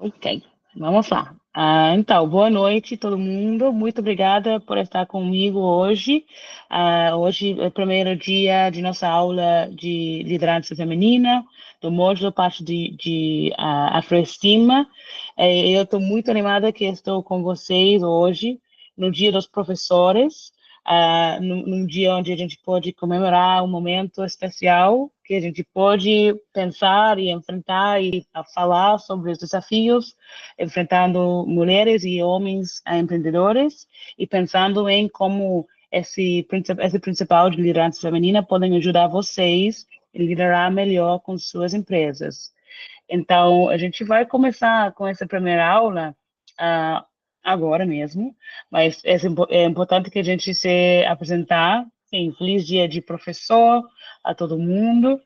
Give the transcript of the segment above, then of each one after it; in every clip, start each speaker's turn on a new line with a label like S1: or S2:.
S1: Ok, vamos lá. Então, boa noite, todo mundo. Muito obrigada por estar comigo hoje. Hoje é o primeiro dia de nossa aula de liderança feminina, do módulo parte de Afroestima. Eu estou muito animada que estou com vocês hoje, no Dia dos Professores, num dia onde a gente pode comemorar um momento especial, que a gente pode pensar e enfrentar e falar sobre os desafios, enfrentando mulheres e homens empreendedores e pensando em como esse principal de liderança feminina podem ajudar vocês a liderar melhor com suas empresas. Então, a gente vai começar com essa primeira aula uh, agora mesmo, mas é importante que a gente se apresentar. Sim, feliz dia de professor a todo mundo.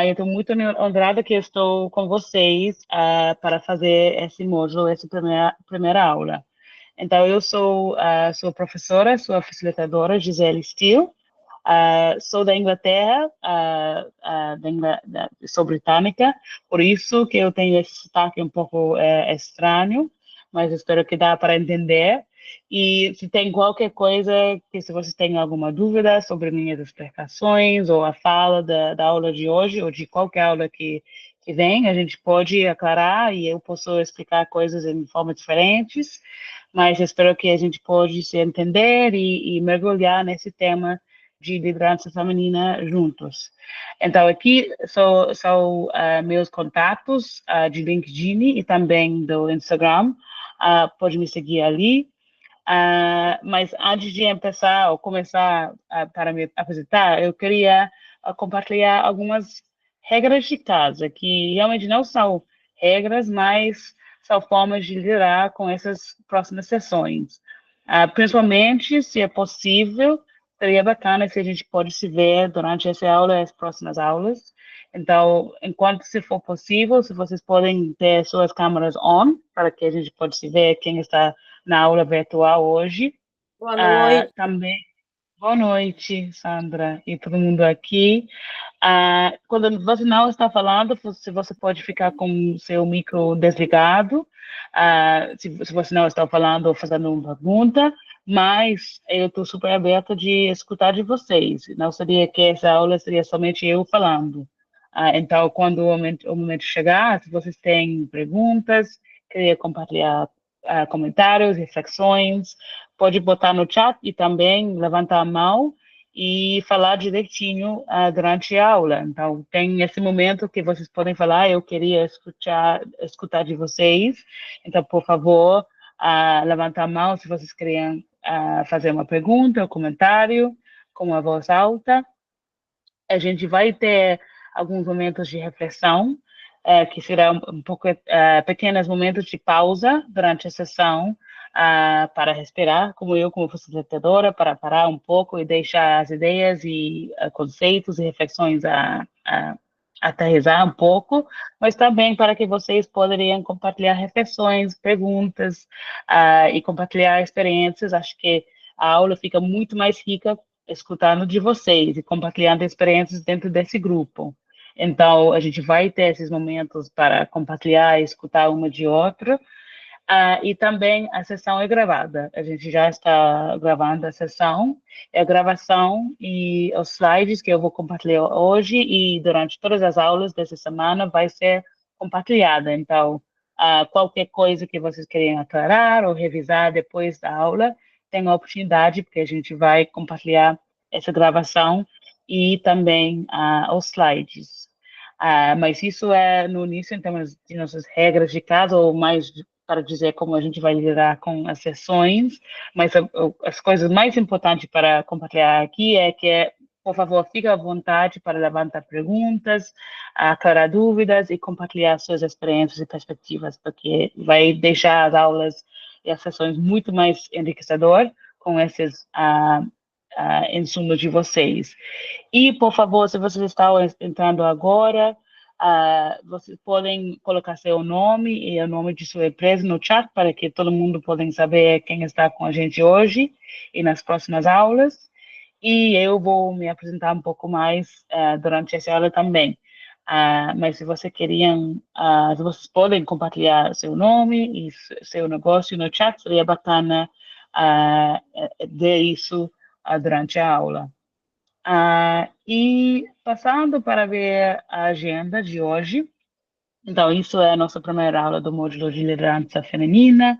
S1: Eu estou muito honrada que estou com vocês para fazer esse módulo, essa primeira aula. Então, eu sou professora, sou a facilitadora Gisele Steele. Sou da Inglaterra, sou britânica, por isso que eu tenho esse sotaque um pouco estranho, mas espero que dá para entender. E se tem qualquer coisa, que se vocês têm alguma dúvida sobre minhas explicações ou a fala da aula de hoje, ou de qualquer aula que vem, a gente pode aclarar e eu posso explicar coisas em formas diferentes, mas espero que a gente pode se entender e mergulhar nesse tema de liderança feminina juntos. Então, aqui são meus contatos de LinkedIn e também do Instagram. Pode me seguir ali. Mas antes de começar ou começar para me apresentar, eu queria compartilhar algumas regras de casa, que realmente não são regras, mas são formas de lidar com essas próximas sessões. Principalmente, se é possível, seria bacana se a gente pode se ver durante essa aula e as próximas aulas. Então, enquanto se for possível, se vocês podem ter suas câmeras on, para que a gente possa se ver quem está na aula virtual hoje.
S2: Boa noite.
S1: Também, boa noite, Sandra, e todo mundo aqui. Quando você não está falando, você pode ficar com o seu micro desligado, se você não está falando ou fazendo uma pergunta, mas eu estou super aberta de escutar de vocês. Não seria que essa aula seria somente eu falando. Então, quando o momento chegar, se vocês têm perguntas, queria compartilhar comentários, reflexões, pode botar no chat e também levantar a mão e falar direitinho durante a aula. Então, tem esse momento que vocês podem falar, eu queria escutar de vocês. Então, por favor, levantar a mão se vocês queriam fazer uma pergunta ou comentário com a voz alta. A gente vai ter alguns momentos de reflexão, que será um pouco pequenos momentos de pausa durante a sessão, para respirar, como eu, como facilitadora, para parar um pouco e deixar as ideias e conceitos e reflexões aterrissar um pouco, mas também para que vocês poderiam compartilhar reflexões, perguntas, e compartilhar experiências. Acho que a aula fica muito mais rica escutando de vocês e compartilhando experiências dentro desse grupo. Então, a gente vai ter esses momentos para compartilhar e escutar uma de outra. E também a sessão é gravada. A gente já está gravando a sessão, é a gravação e os slides que eu vou compartilhar hoje e durante todas as aulas dessa semana vai ser compartilhada. Então, qualquer coisa que vocês queiram aclarar ou revisar depois da aula, tem a oportunidade, porque a gente vai compartilhar essa gravação e também os slides. Mas isso é no início, em termos de nossas regras de casa, ou mais para dizer como a gente vai lidar com as sessões, mas as coisas mais importantes para compartilhar aqui é que, por favor, fique à vontade para levantar perguntas, aclarar dúvidas e compartilhar suas experiências e perspectivas, porque vai deixar as aulas e as sessões muito mais enriquecedor com esses insumos de vocês. E, por favor, se vocês estão entrando agora, vocês podem colocar seu nome e o nome de sua empresa no chat para que todo mundo possa saber quem está com a gente hoje e nas próximas aulas. E eu vou me apresentar um pouco mais durante essa aula também. Mas se você queriam, vocês podem compartilhar seu nome e seu negócio no chat, seria bacana ver isso durante a aula. E passando para ver a agenda de hoje, então, isso é a nossa primeira aula do módulo de liderança feminina.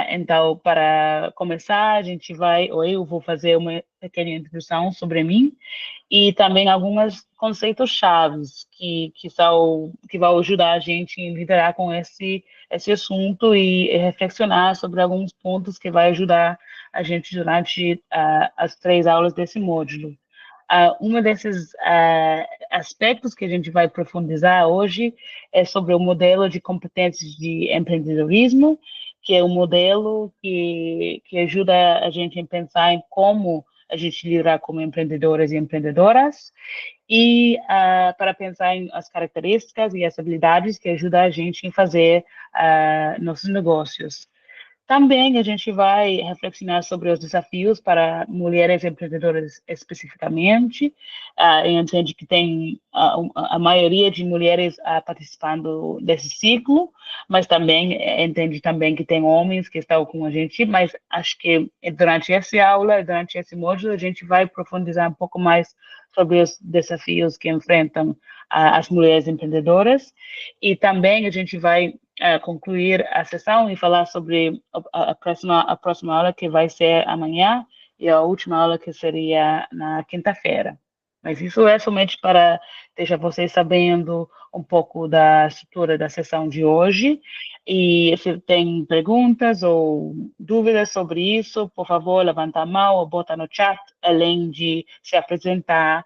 S1: Então, para começar, a gente vai, ou eu vou fazer uma pequena introdução sobre mim e também alguns conceitos chaves que vão ajudar a gente a liderar com esse assunto e reflexionar sobre alguns pontos que vai ajudar a gente durante as 3 aulas desse módulo. Um desses aspectos que a gente vai profundizar hoje é sobre o modelo de competências de empreendedorismo, que é um modelo que ajuda a gente a pensar em como a gente lidar como empreendedoras e empreendedoras, e para pensar em as características e as habilidades que ajudam a gente em fazer nossos negócios. Também a gente vai reflexionar sobre os desafios para mulheres empreendedoras especificamente. Entende que tem a maioria de mulheres participando desse ciclo, mas também entende também que tem homens que estão com a gente, mas acho que durante essa aula, durante esse módulo, a gente vai profundizar um pouco mais sobre os desafios que enfrentam as mulheres empreendedoras, e também a gente vai concluir a sessão e falar sobre a próxima aula, que vai ser amanhã, e a última aula, que seria na quinta-feira. Mas isso é somente para deixar vocês sabendo um pouco da estrutura da sessão de hoje. E se tem perguntas ou dúvidas sobre isso, por favor, levanta a mão ou bota no chat, além de se apresentar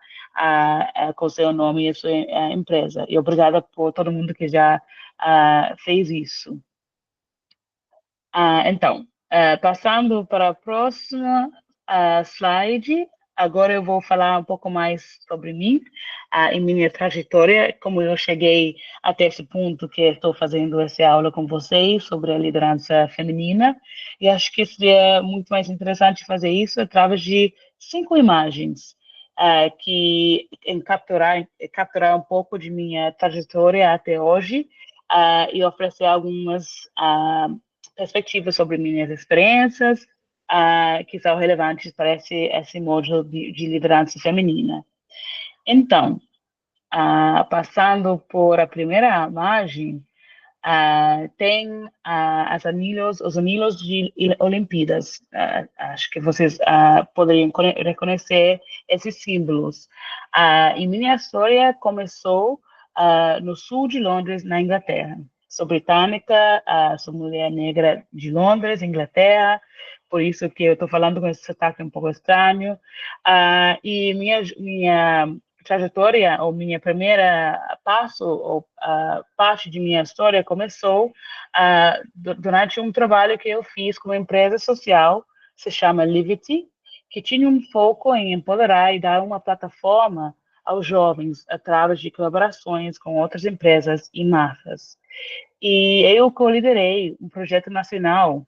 S1: com seu nome e sua empresa. E obrigada por todo mundo que já fez isso. Então, passando para a próxima slide, agora eu vou falar um pouco mais sobre mim e minha trajetória, como eu cheguei até esse ponto que estou fazendo essa aula com vocês sobre a liderança feminina. E acho que seria muito mais interessante fazer isso através de 5 imagens. Que em capturar um pouco de minha trajetória até hoje, e oferecer algumas perspectivas sobre minhas experiências, que são relevantes para esse módulo de liderança feminina. Então, passando por a primeira imagem, tem os anilhos de Olimpíadas. Acho que vocês poderiam reconhecer esses símbolos. E minha história começou no sul de Londres, na Inglaterra. Sou britânica, sou mulher negra de Londres, Inglaterra, por isso que eu estou falando com esse sotaque um pouco estranho. E minha trajetória, ou minha primeira passo, ou parte de minha história começou durante um trabalho que eu fiz com uma empresa social, se chama Livity, que tinha um foco em empoderar e dar uma plataforma aos jovens através de colaborações com outras empresas e marcas. E eu co-liderei um projeto nacional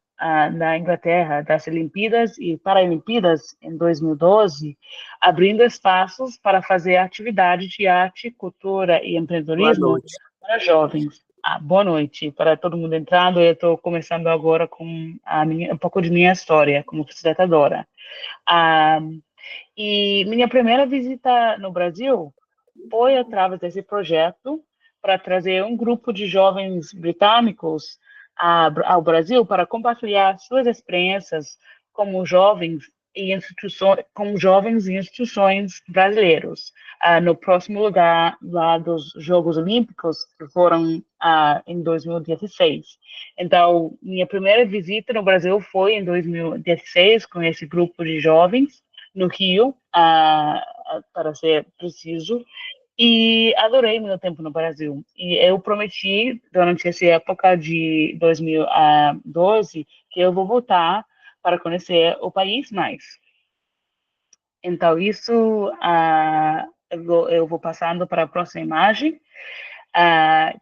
S1: na Inglaterra, das Olimpíadas e Paralimpíadas, em 2012, abrindo espaços para fazer atividades de arte, cultura e
S2: Boa
S1: empreendedorismo
S2: noite.
S1: para jovens. Boa noite para todo mundo entrando. Eu estou começando agora com um pouco de minha história como facilitadora. Ah, e minha primeira visita no Brasil foi através desse projeto para trazer um grupo de jovens britânicos ao Brasil para compartilhar suas experiências como jovens e instituições brasileiros no próximo lugar lá dos Jogos Olímpicos, que foram em 2016. Então, minha primeira visita no Brasil foi em 2016 com esse grupo de jovens no Rio, para ser preciso, e adorei meu tempo no Brasil. E eu prometi, durante essa época de 2012, que eu vou voltar para conhecer o país mais. Então, isso, eu vou passando para a próxima imagem,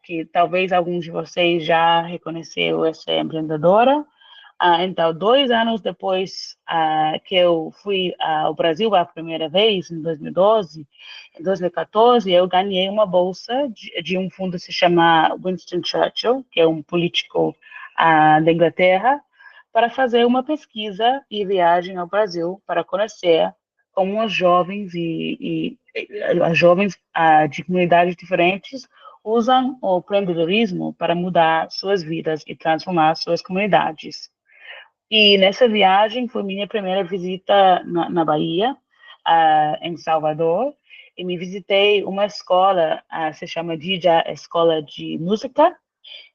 S1: que talvez alguns de vocês já reconheceram essa empreendedora. Então, 2 anos depois que eu fui ao Brasil a primeira vez, em 2012, em 2014, eu ganhei uma bolsa de um fundo que se chama Winston Churchill, que é um político da Inglaterra, para fazer uma pesquisa e viagem ao Brasil para conhecer como os jovens e as jovens de comunidades diferentes usam o empreendedorismo para mudar suas vidas e transformar suas comunidades. E nessa viagem foi minha primeira visita na Bahia, em Salvador, e me visitei uma escola, se chama DIJA Escola de Música,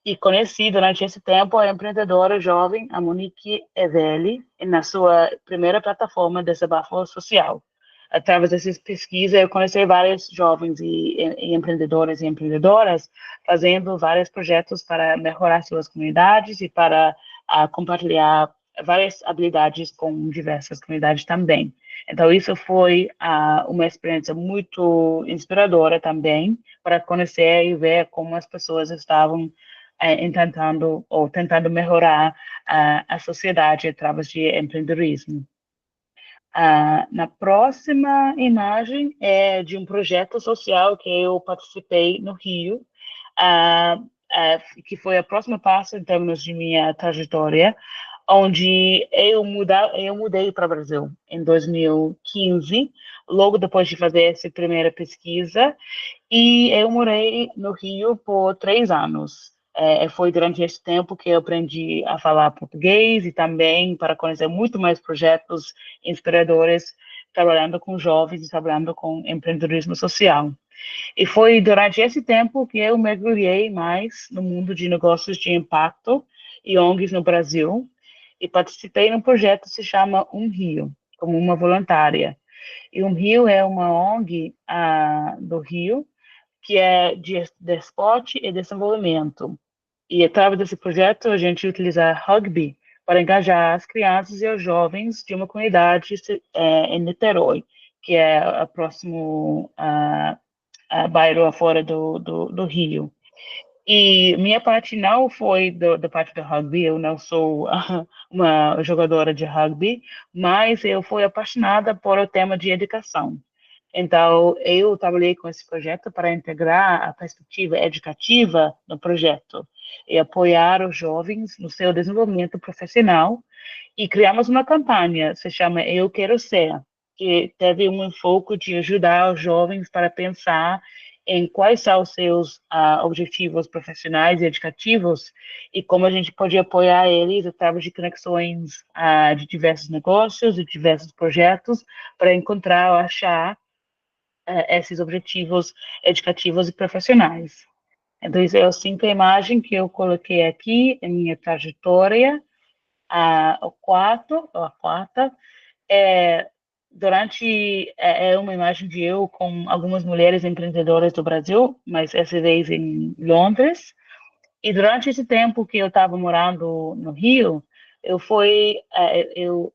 S1: e conheci durante esse tempo a empreendedora jovem, a Monique Evelli, na sua primeira plataforma de desabafo social. Através dessas pesquisas, eu conheci vários jovens e empreendedores e empreendedoras fazendo vários projetos para melhorar suas comunidades e para compartilhar várias habilidades com diversas comunidades também. Então, isso foi uma experiência muito inspiradora também para conhecer e ver como as pessoas estavam tentando ou tentando melhorar a sociedade através de empreendedorismo. Na próxima imagem é de um projeto social que eu participei no Rio, ah, que foi a próxima passo em termos de minha trajetória, onde eu mudei para o Brasil em 2015, logo depois de fazer essa primeira pesquisa, e eu morei no Rio por 3 anos. Foi durante esse tempo que eu aprendi a falar português e também para conhecer muito mais projetos inspiradores, trabalhando com jovens e trabalhando com empreendedorismo social. E foi durante esse tempo que eu mergulhei mais no mundo de negócios de impacto e ONGs no Brasil e participei num projeto que se chama Um Rio, como uma voluntária. E Um Rio é uma ONG do Rio que é de esporte e desenvolvimento. E através desse projeto, a gente utiliza rugby para engajar as crianças e os jovens de uma comunidade em Niterói, que é o próximo bairro afora do Rio. E minha parte não foi da parte do rugby, eu não sou uma jogadora de rugby, mas eu fui apaixonada por o tema de educação. Então, eu trabalhei com esse projeto para integrar a perspectiva educativa no projeto e apoiar os jovens no seu desenvolvimento profissional. E criamos uma campanha, se chama Eu Quero Ser, que teve um enfoque de ajudar os jovens para pensar em quais são os seus objetivos profissionais e educativos e como a gente pode apoiar eles através de conexões de diversos negócios e diversos projetos para encontrar ou achar esses objetivos educativos e profissionais. Então, isso é a simples imagem que eu coloquei aqui em minha trajetória. A quarta, é, é uma imagem de eu com algumas mulheres empreendedoras do Brasil, mas essa vez em Londres. E durante esse tempo que eu estava morando no Rio, eu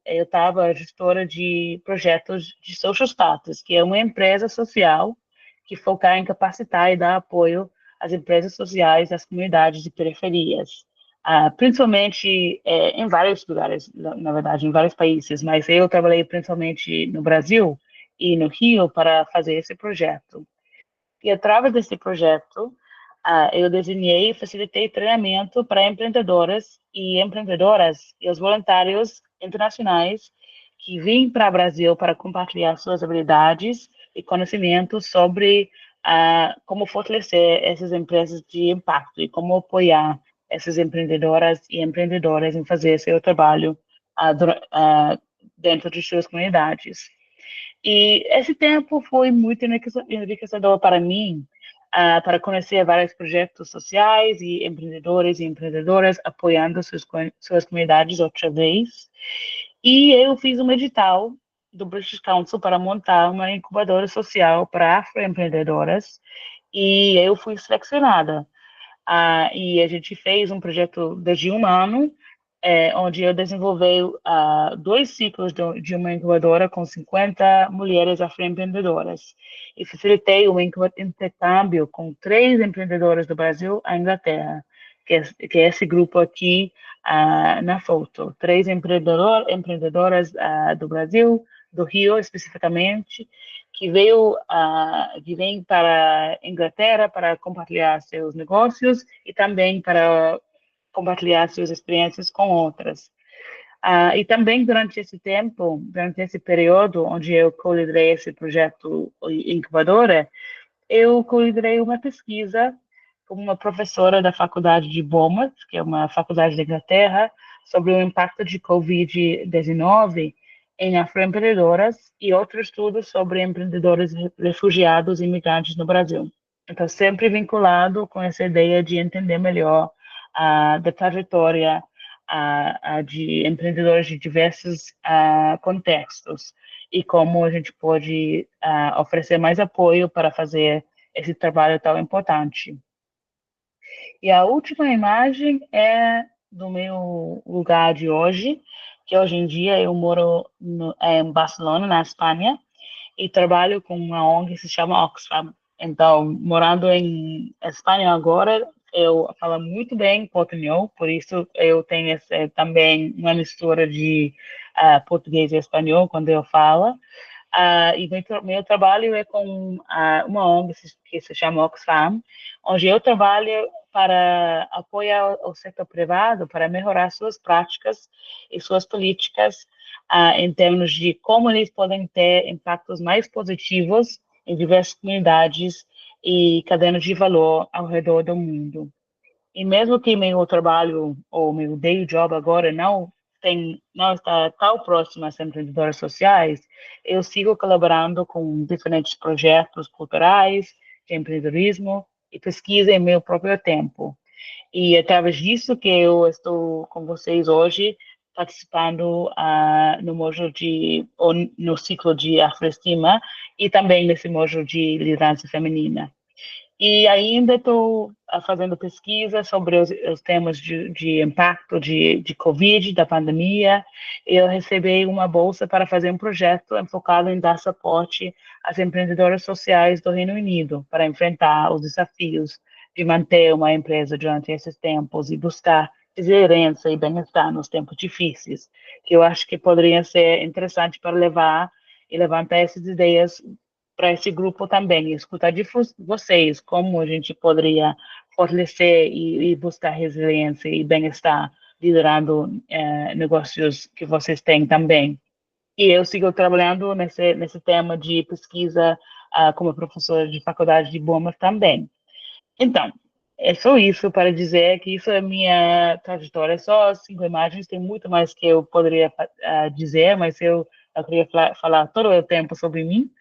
S1: estava gestora de projetos de social status, que é uma empresa social que foca em capacitar e dar apoio às empresas sociais das comunidades de periferias, principalmente em vários lugares, na verdade, em vários países, mas eu trabalhei principalmente no Brasil e no Rio para fazer esse projeto. E através desse projeto, eu desenhei e facilitei treinamento para empreendedoras e empreendedoras e os voluntários internacionais que vêm para o Brasil para compartilhar suas habilidades e conhecimentos sobre como fortalecer essas empresas de impacto e como apoiar essas empreendedoras e empreendedores em fazer seu trabalho dentro de suas comunidades. E esse tempo foi muito enriquecedor para mim, para conhecer vários projetos sociais e empreendedores e empreendedoras apoiando suas comunidades outra vez. E eu fiz um edital do British Council para montar uma incubadora social para afroempreendedoras e eu fui selecionada. E a gente fez um projeto de um ano onde eu desenvolvi 2 ciclos de uma incubadora com 50 mulheres afroempreendedoras e facilitei o intercâmbio com 3 empreendedoras do Brasil à Inglaterra. que é esse grupo aqui na foto. Três empreendedoras do Brasil, do Rio especificamente, que vem para a Inglaterra para compartilhar seus negócios e também para compartilhar suas experiências com outras. E também durante esse tempo, durante esse período onde eu co-liderei esse projeto incubadora, eu co-liderei uma pesquisa com uma professora da faculdade de Bournemouth, que é uma faculdade da Inglaterra, sobre o impacto de Covid-19 em afroempreendedoras e outro estudo sobre empreendedores refugiados e imigrantes no Brasil. Então, sempre vinculado com essa ideia de entender melhor da trajetória de empreendedores de diversos contextos e como a gente pode oferecer mais apoio para fazer esse trabalho tão importante. E a última imagem é do meu lugar de hoje, que hoje em dia eu moro em Barcelona, na Espanha, e trabalho com uma ONG que se chama Oxfam. Então, morando em Espanha agora, eu falo muito bem portunhol, por isso eu tenho também uma mistura de português e espanhol quando eu falo. E meu trabalho é com uma ONG que se chama Oxfam, onde eu trabalho para apoiar o setor privado para melhorar suas práticas e suas políticas em termos de como eles podem ter impactos mais positivos em diversas comunidades e cadeias de valor ao redor do mundo. E mesmo que meu trabalho ou meu day job agora não está tão próximo às empreendedoras sociais, eu sigo colaborando com diferentes projetos culturais, de empreendedorismo e pesquisa em meu próprio tempo. E é através disso que eu estou com vocês hoje, participando no módulo ou no ciclo de Afroestima e também nesse módulo de liderança feminina. E ainda estou fazendo pesquisa sobre os temas de impacto de Covid, da pandemia. Eu recebi uma bolsa para fazer um projeto enfocado em dar suporte às empreendedoras sociais do Reino Unido para enfrentar os desafios de manter uma empresa durante esses tempos e buscar resiliência e bem-estar nos tempos difíceis, que eu acho que poderia ser interessante para levar e levantar essas ideias para esse grupo também, escutar de vocês como a gente poderia fortalecer e buscar resiliência e bem-estar liderando negócios que vocês têm também. E eu sigo trabalhando nesse tema de pesquisa como professora de faculdade de Bournemouth também. Então, é só isso para dizer que isso é minha trajetória. É só 5 imagens, tem muito mais que eu poderia dizer, mas eu queria falar todo o tempo sobre mim.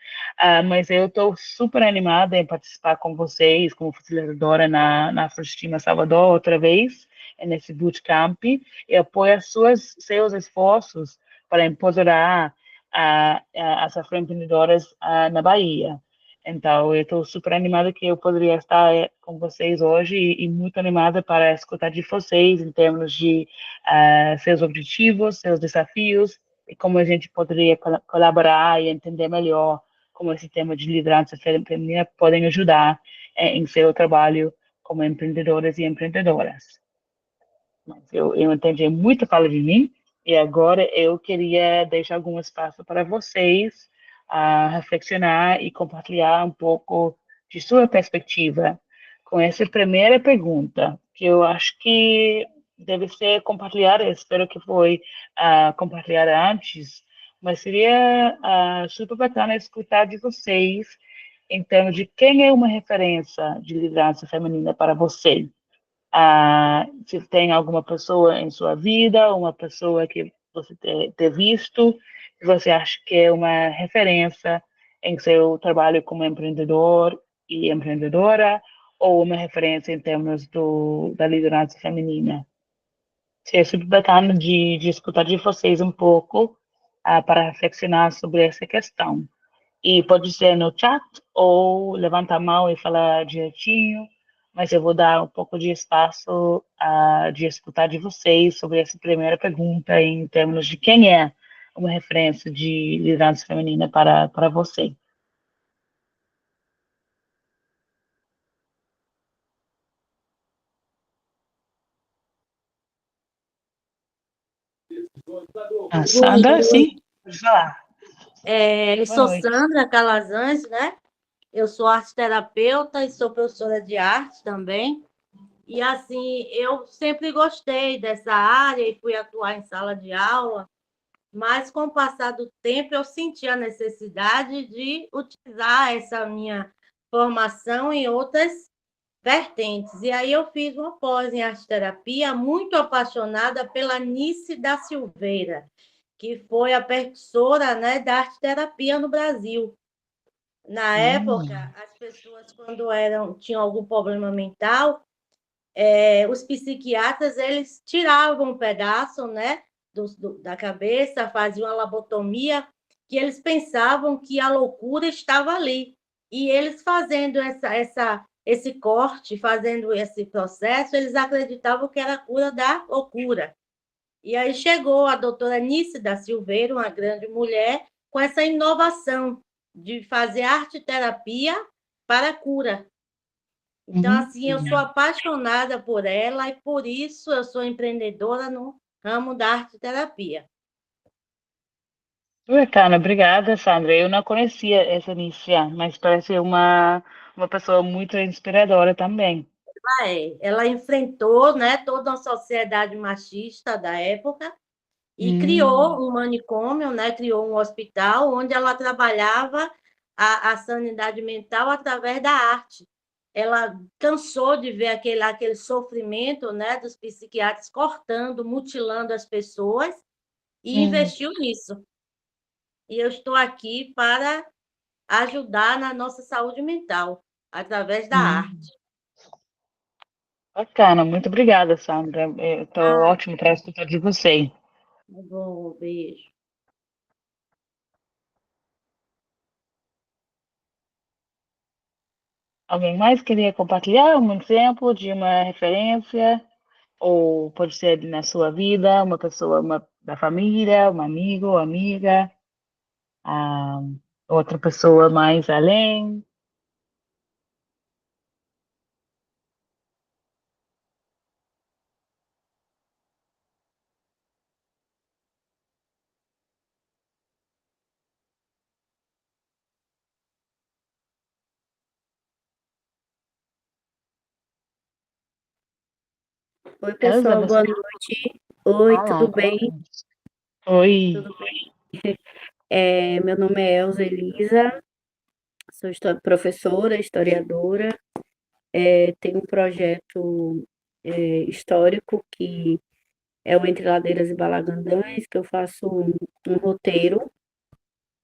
S1: Mas eu estou super animada em participar com vocês, como facilitadora na Afroestima Salvador, outra vez, nesse bootcamp, e apoio seus esforços para empoderar as afroempreendedoras na Bahia. Então, eu estou super animada que eu poderia estar com vocês hoje e muito animada para escutar de vocês em termos de seus objetivos, seus desafios e como a gente poderia colaborar e entender melhor como esse tema de liderança feminina podem ajudar em seu trabalho como empreendedoras e empreendedoras. Mas eu entendi muito fala de mim e agora eu queria deixar algum espaço para vocês reflexionar e compartilhar um pouco de sua perspectiva com essa primeira pergunta, que eu acho que deve ser compartilhada, espero que foi compartilhada antes, mas seria super bacana escutar de vocês em termos de quem é uma referência de liderança feminina para você. Se tem alguma pessoa em sua vida, uma pessoa que você ter visto, que você acha que é uma referência em seu trabalho como empreendedor e empreendedora, ou uma referência em termos da liderança feminina. Seria super bacana de escutar de vocês um pouco para reflexionar sobre essa questão. E pode ser no chat ou levantar a mão e falar direitinho, mas eu vou dar um pouco de espaço de escutar de vocês sobre essa primeira pergunta em termos de quem é uma referência de liderança feminina para você. A
S2: Boa
S1: Sandra,
S2: noite.
S1: sim, pode falar.
S2: Eu
S1: Boa
S2: sou
S1: noite.
S2: Sandra Calazans, né? Eu sou arte terapeuta e sou professora de arte também. E assim, eu sempre gostei dessa área e fui atuar em sala de aula, mas com o passar do tempo eu senti a necessidade de utilizar essa minha formação em outras vertentes. E aí eu fiz uma pós em arte terapia, muito apaixonada pela Nice da Silveira, que foi a percussora, né, da arte terapia no Brasil. Na época,
S1: Hum,
S2: as pessoas, quando tinham algum problema mental, os psiquiatras eles tiravam um pedaço, né, da cabeça, faziam uma lobotomia, que eles pensavam que a loucura estava ali. E eles fazendo esse corte, fazendo esse processo, eles acreditavam que era a cura da loucura. E aí chegou a doutora Nice da Silveira, uma grande mulher, com essa inovação de fazer arte-terapia para a cura. Então,
S1: hum.
S2: assim, eu sou apaixonada por ela e por isso eu sou empreendedora no ramo da arte-terapia.
S1: Bacana, obrigada, Sandra. Eu não conhecia essa Nícia, mas parece uma pessoa muito inspiradora também.
S2: Ela enfrentou, né, toda a sociedade machista da época e
S1: Hum,
S2: criou um manicômio, né, criou um hospital onde ela trabalhava a sanidade mental através da arte. Ela cansou de ver aquele sofrimento, né, dos psiquiatras cortando, mutilando as pessoas e
S1: hum,
S2: investiu nisso. E eu estou aqui para ajudar na nossa saúde mental através da
S1: hum.
S2: arte.
S1: Bacana, muito obrigada, Sandra. Estou
S2: Ah,
S1: ótimo para escutar de você.
S2: tá bom, beijo.
S1: Alguém mais queria compartilhar um exemplo de uma referência? Ou pode ser na sua vida, uma pessoa da família, um amigo ou amiga, ah, outra pessoa mais além.
S2: Oi,
S1: Elza,
S2: pessoal,
S1: você
S2: boa noite. Oi,
S1: fala?
S2: tudo bem?
S1: Oi.
S2: Tudo bem? Meu nome é Elza Elisa, sou professora, historiadora, tenho um projeto histórico que é o Entre Ladeiras e Balagandãs, que eu faço um roteiro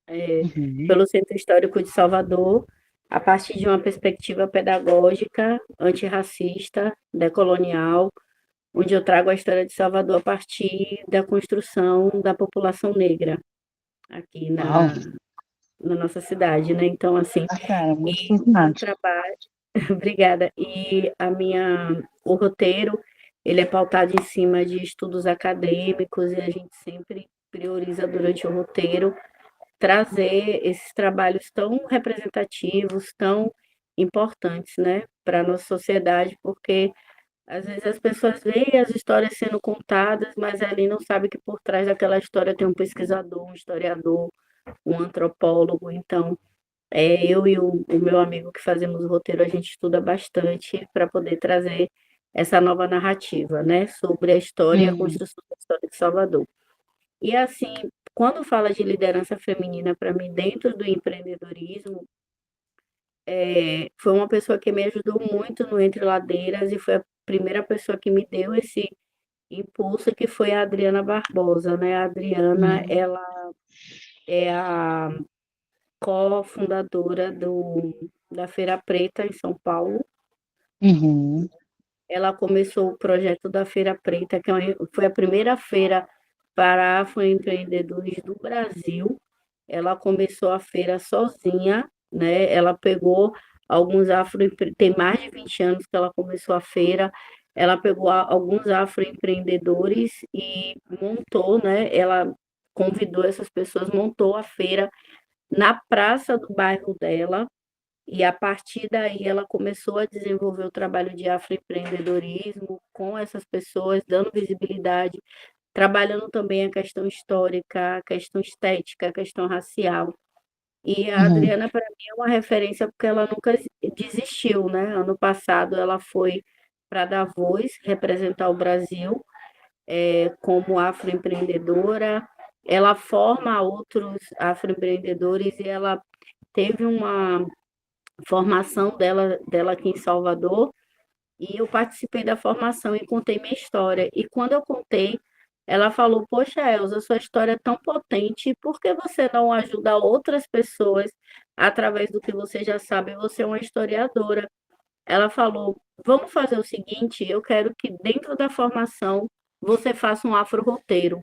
S1: Uhum.
S2: pelo Centro Histórico de Salvador, a partir de uma perspectiva pedagógica, antirracista, decolonial, onde eu trago a história de Salvador a partir da construção da população negra aqui
S1: Uau,
S2: na nossa cidade, né? Então, assim,
S1: bacana, muito
S2: o
S1: fascinante.
S2: trabalho, obrigada. O roteiro, ele é pautado em cima de estudos acadêmicos e a gente sempre prioriza durante o roteiro trazer esses trabalhos tão representativos, tão importantes, né, para a nossa sociedade, porque às vezes as pessoas veem as histórias sendo contadas, mas ali não sabe que por trás daquela história tem um pesquisador, um historiador, um antropólogo. Então, eu e o meu amigo que fazemos o roteiro, a gente estuda bastante para poder trazer essa nova narrativa, né, sobre a história e a
S1: Hum,
S2: construção da história de Salvador. E assim, quando fala de liderança feminina para mim dentro do empreendedorismo, foi uma pessoa que me ajudou muito no Entre Ladeiras e foi a primeira pessoa que me deu esse impulso, que foi a Adriana Barbosa, né? A Adriana,
S1: hum,
S2: ela é a cofundadora da Feira Preta em São Paulo.
S1: uhum,
S2: Ela começou o projeto da Feira Preta, que foi a primeira feira para afroempreendedores do Brasil. Ela começou a feira sozinha, né? Ela pegou alguns tem mais de 20 anos que ela começou a feira. Ela pegou alguns afroempreendedores e montou, né? Ela convidou essas pessoas, montou a feira na praça do bairro dela, e a partir daí ela começou a desenvolver o trabalho de afroempreendedorismo com essas pessoas, dando visibilidade, trabalhando também a questão histórica, a questão estética, a questão racial. E a
S1: Uhum,
S2: Adriana, para mim, é uma referência porque ela nunca desistiu, né? Ano passado, ela foi para Davos representar o Brasil como afroempreendedora. Ela forma outros afroempreendedores e ela teve uma formação dela aqui em Salvador e eu participei da formação e contei minha história. E quando eu contei, ela falou: Poxa, Elza, sua história é tão potente, por que você não ajuda outras pessoas através do que você já sabe? Você é uma historiadora. Ela falou: Vamos fazer o seguinte, eu quero que dentro da formação você faça um afro-roteiro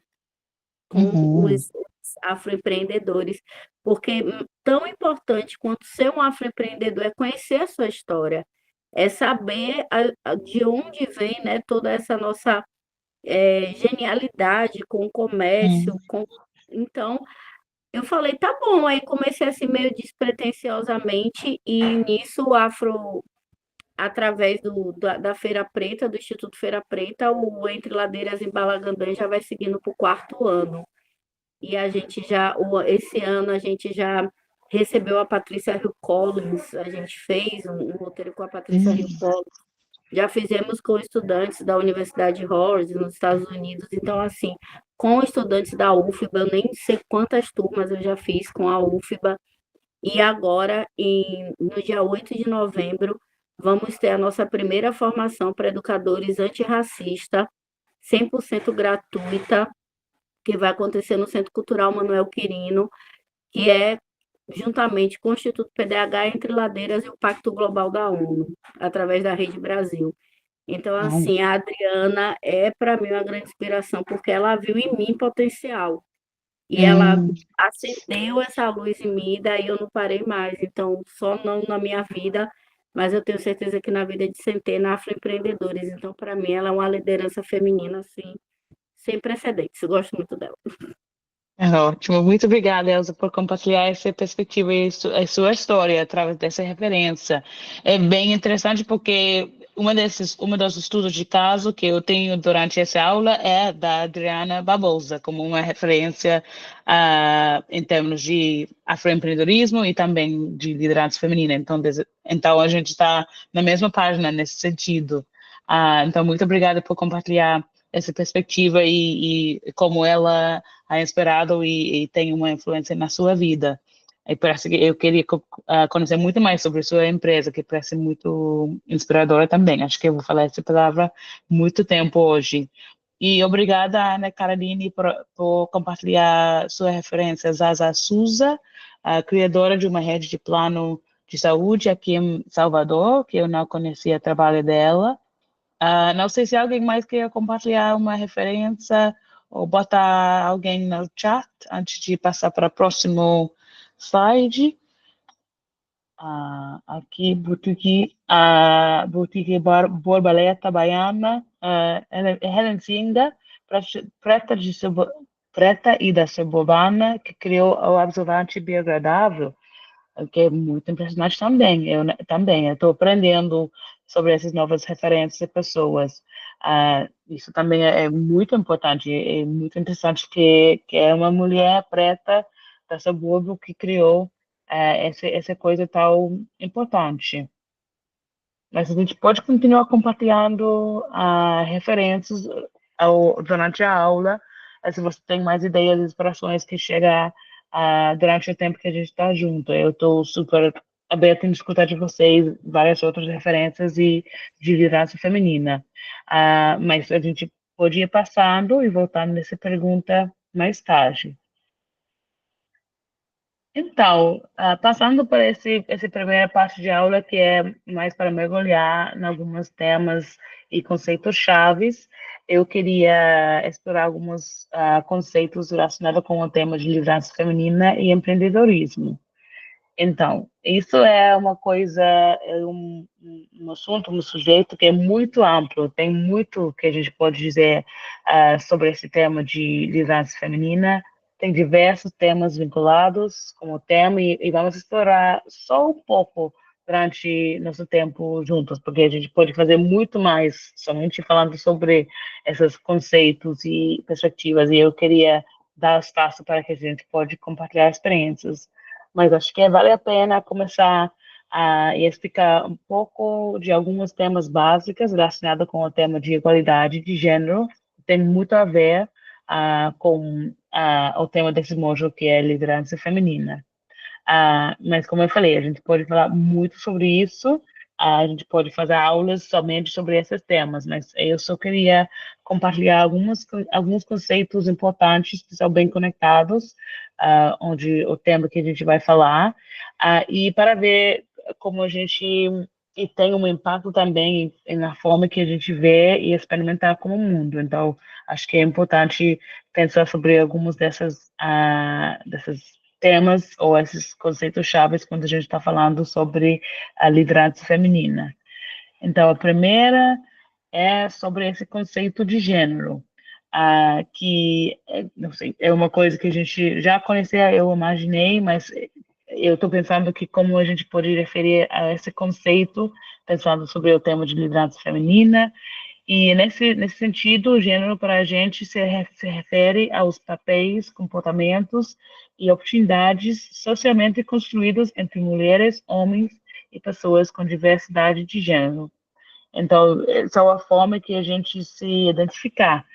S2: com
S1: uhum,
S2: os afroempreendedores, porque tão importante quanto ser um afroempreendedor é conhecer a sua história, é saber de onde vem, né, toda essa nossa genialidade com o
S1: uhum,
S2: comércio, com... Então, eu falei, tá bom, aí comecei assim meio despretensiosamente e nisso o Afro, através da Feira Preta, do Instituto Feira Preta, o Entre Ladeiras e Balagandã já vai seguindo para o quarto ano. E a gente já, esse ano, a gente já recebeu a Patrícia Hill Collins, a gente fez um roteiro com a Patrícia Hill
S1: uhum.
S2: Collins, já fizemos com estudantes da Universidade Howard, nos Estados Unidos, então, assim, com estudantes da UFBA, eu nem sei quantas turmas eu já fiz com a UFBA, e agora, no dia 8 de novembro, vamos ter a nossa primeira formação para educadores antirracista, 100% gratuita, que vai acontecer no Centro Cultural Manuel Quirino, que é juntamente com o Instituto PDH Entre Ladeiras e o Pacto Global da ONU, através da Rede Brasil. Então,
S1: Uau.
S2: assim, a Adriana é para mim uma grande inspiração, porque ela viu em mim potencial. E ela
S1: Hum,
S2: acendeu essa luz em mim, daí eu não parei mais. Então, só não na minha vida, mas eu tenho certeza que na vida de centenas afroempreendedores. Então, para mim, ela é uma liderança feminina, assim, sem precedentes. Eu gosto muito dela.
S1: é ótimo. Muito obrigada, Elza, por compartilhar essa perspectiva e a sua história através dessa referência. É bem interessante porque uma dos estudos de caso que eu tenho durante essa aula é da Adriana Barbosa, como uma referência em termos de afroempreendedorismo e também de liderança feminina. Então a gente está na mesma página nesse sentido. Então, muito obrigada por compartilhar essa perspectiva e como ela a inspirado e tem uma influência na sua vida. E parece que eu queria conhecer muito mais sobre sua empresa, que parece muito inspiradora também. Acho que eu vou falar essa palavra muito tempo hoje. E obrigada, Ana Caroline, por compartilhar suas referências. Zaza Souza, a criadora de uma rede de plano de saúde aqui em Salvador, que eu não conhecia o trabalho dela. Não sei se alguém mais quer compartilhar uma referência ou botar alguém no chat antes de passar para o próximo slide. Aqui, Boutique Borboleta Baiana, Helen Zinga, preta, preta e da Cebobana, que criou o absorvente biodegradável, que é muito impressionante também. Eu estou aprendendo sobre essas novas referências e pessoas. Isso também é muito importante, é muito interessante que é uma mulher preta da subúrbio que criou essa coisa tão importante. Mas a gente pode continuar compartilhando referências durante a aula, se você tem mais ideias e inspirações que chegam durante o tempo que a gente está junto. Eu estou super aberta em escutar de vocês várias outras referências e de liderança feminina. Mas a gente pode ir passando e voltando nessa pergunta mais tarde. Então, passando por essa primeira parte de aula, que é mais para mergulhar em alguns temas e conceitos chaves, eu queria explorar alguns conceitos relacionados com o tema de liderança feminina e empreendedorismo. Então, isso é uma coisa, um assunto, um sujeito que é muito amplo, tem muito que a gente pode dizer sobre esse tema de liderança feminina, tem diversos temas vinculados com o tema e vamos explorar só um pouco durante nosso tempo juntos, porque a gente pode fazer muito mais somente falando sobre esses conceitos e perspectivas, e eu queria dar espaço para que a gente pode compartilhar experiências. Mas acho que vale a pena começar a explicar um pouco de alguns temas básicos relacionados com o tema de igualdade de gênero, que tem muito a ver com o tema desse módulo que é liderança feminina. Mas como eu falei, a gente pode falar muito sobre isso, a gente pode fazer aulas somente sobre esses temas, mas eu só queria compartilhar alguns conceitos importantes que são bem conectados, onde o tema que a gente vai falar, e para ver como a gente e tem um impacto também na forma que a gente vê e experimentar como mundo. Então, acho que é importante pensar sobre alguns dessas temas ou esses conceitos chaves quando a gente está falando sobre a liderança feminina. Então, a primeira é sobre esse conceito de gênero, que, não sei, é uma coisa que a gente já conhecia, eu imaginei, mas eu estou pensando que como a gente pode referir a esse conceito, pensando sobre o tema de liderança feminina, e nesse sentido, o gênero para a gente se refere aos papéis, comportamentos e oportunidades socialmente construídos entre mulheres, homens e pessoas com diversidade de gênero. Então, essa é a forma que a gente se identificar,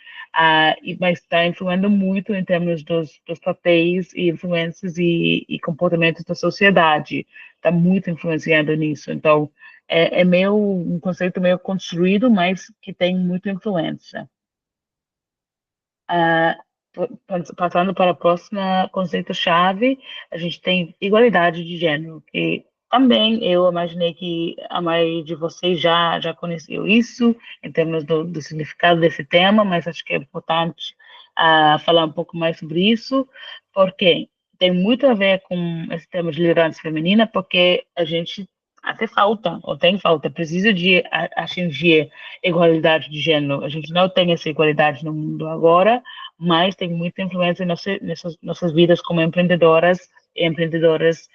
S1: mas está influindo muito em termos dos papéis e influências e comportamentos da sociedade. Está muito influenciando nisso. Então, é meio um conceito meio construído, mas que tem muita influência. Ah, Passando para a próxima conceito-chave, a gente tem igualdade de gênero, que também eu imaginei que a maioria de vocês já conheceu isso, em termos do significado desse tema, mas acho que é importante falar um pouco mais sobre isso, porque tem muito a ver com esse tema de liderança feminina, porque a gente até falta, ou tem falta, precisa de atingir igualdade de gênero. A gente não tem essa igualdade no mundo agora, mas tem muita influência nessas nossas vidas como empreendedoras e empreendedoras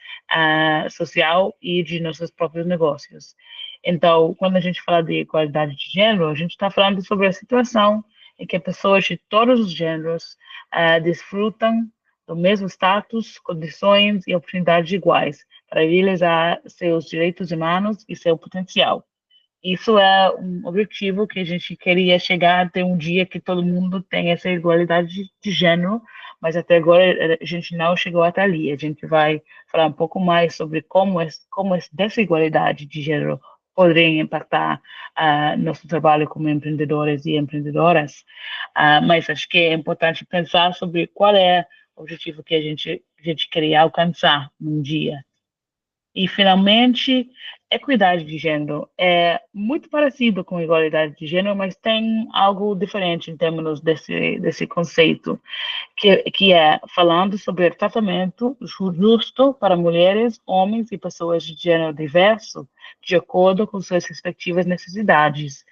S1: social e de nossos próprios negócios. Então, quando a gente fala de igualdade de gênero, a gente está falando sobre a situação em que pessoas de todos os gêneros desfrutam do mesmo status, condições e oportunidades iguais para realizar seus direitos humanos e seu potencial. Isso é um objetivo que a gente queria chegar até um dia que todo mundo tem essa igualdade de gênero, mas até agora a gente não chegou até ali. A gente vai falar um pouco mais sobre como essa desigualdade de gênero poderia impactar nosso trabalho como empreendedores e empreendedoras. Mas acho que é importante pensar sobre qual é o objetivo que a gente queria alcançar num dia. E, finalmente, equidade de gênero é muito parecido com igualdade de gênero, mas tem algo diferente em termos desse conceito, que é falando sobre tratamento justo para mulheres, homens e pessoas de gênero diverso, de acordo com suas respectivas necessidades.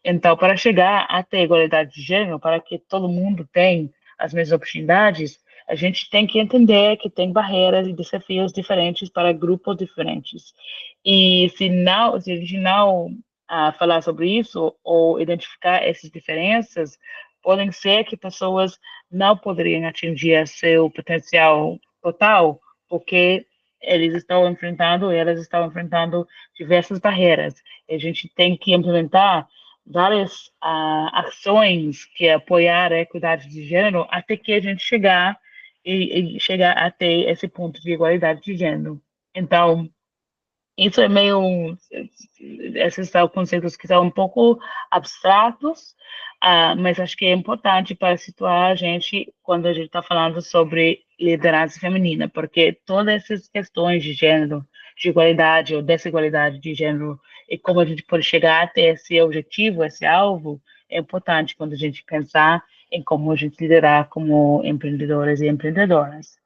S1: Então, para chegar até a igualdade de gênero, para que todo mundo tenha as mesmas oportunidades, a gente tem que entender que tem barreiras e desafios diferentes para grupos diferentes. E se a gente não falar sobre isso ou identificar essas diferenças, podem ser que pessoas não poderiam atingir seu potencial total, porque elas estão enfrentando diversas barreiras. E a gente tem que implementar várias ações que apoiar a equidade de gênero até que a gente chegar até esse ponto de igualdade de gênero. Então, isso é meio. Esses são conceitos que são um pouco abstratos, mas acho que é importante para situar a gente quando a gente está falando sobre liderança feminina, porque todas essas questões de gênero, de igualdade ou desigualdade de gênero, e como a gente pode chegar até esse objetivo, esse alvo, é importante quando a gente pensar em como a gente liderar como empreendedoras e empreendedoras.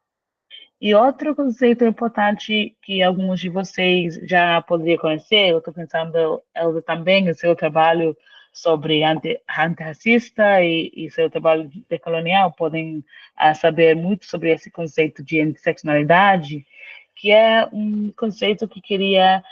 S1: E outro conceito importante que alguns de vocês já poderiam conhecer, eu estou pensando, Elza, também, o seu trabalho sobre antirracista e seu trabalho decolonial, podem saber muito sobre esse conceito de interseccionalidade, que é um conceito que queria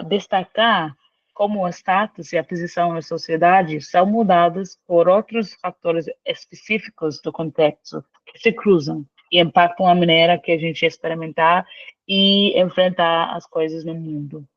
S1: destacar como o status e a posição na sociedade são mudadas por outros fatores específicos do contexto que se cruzam e impactam a maneira que a gente experimentar e enfrentar as coisas no mundo.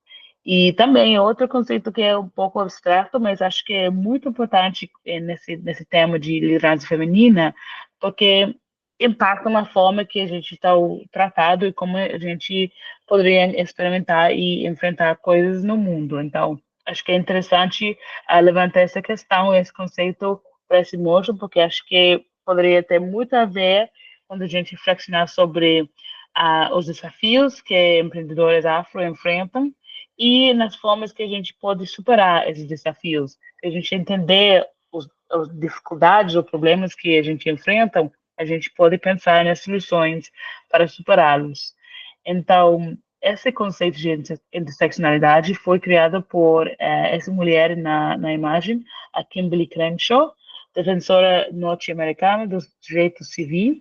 S1: E também outro conceito que é um pouco abstrato, mas acho que é muito importante nesse tema de liderança feminina, porque impacta na forma que a gente está tratado e como a gente poderia experimentar e enfrentar coisas no mundo. Então, acho que é interessante levantar essa questão, esse conceito para esse moço, porque acho que poderia ter muito a ver quando a gente reflexionar sobre os desafios que empreendedores afro enfrentam e nas formas que a gente pode superar esses desafios. Se a gente entender as dificuldades ou problemas que a gente enfrenta, a gente pode pensar nas soluções para superá-los. Então, esse conceito de interseccionalidade foi criado por essa mulher na imagem, a Kimberly Crenshaw, defensora norte-americana dos direitos civis,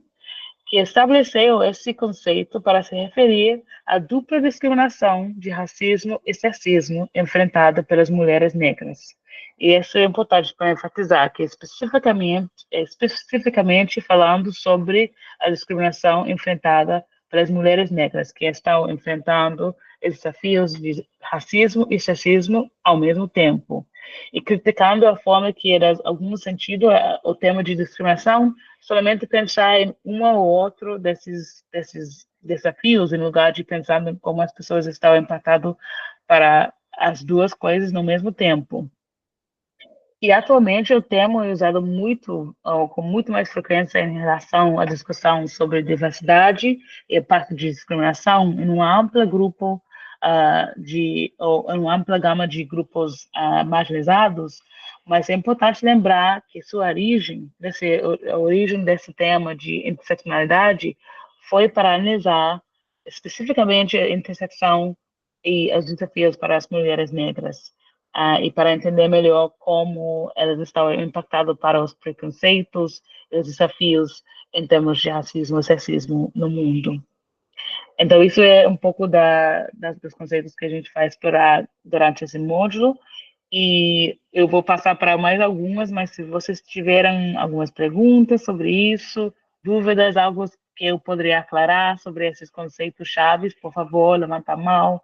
S1: que estabeleceu esse conceito para se referir à dupla discriminação de racismo e sexismo enfrentada pelas mulheres negras. E isso é importante para enfatizar, que especificamente falando sobre a discriminação enfrentada pelas mulheres negras, que estão enfrentando desafios de racismo e sexismo ao mesmo tempo. E criticando a forma que, em algum sentido, o tema de discriminação somente pensar em um ou outro desses desafios, em lugar de pensar em como as pessoas estão impactadas para as duas coisas no mesmo tempo. E atualmente o tema é usado muito, ou com muito mais frequência em relação à discussão sobre diversidade e parte de discriminação em um amplo grupo ou em uma ampla gama de grupos marginalizados, mas é importante lembrar que a origem desse tema de interseccionalidade foi para analisar especificamente a intersecção e os desafios para as mulheres negras e para entender melhor como elas estão impactadas para os preconceitos e os desafios em termos de racismo e sexismo no mundo. Então, isso é um pouco dos conceitos que a gente vai explorar durante esse módulo. E eu vou passar para mais algumas, mas se vocês tiverem algumas perguntas sobre isso, dúvidas, algo que eu poderia aclarar sobre esses conceitos chaves, por favor, levanta a mão,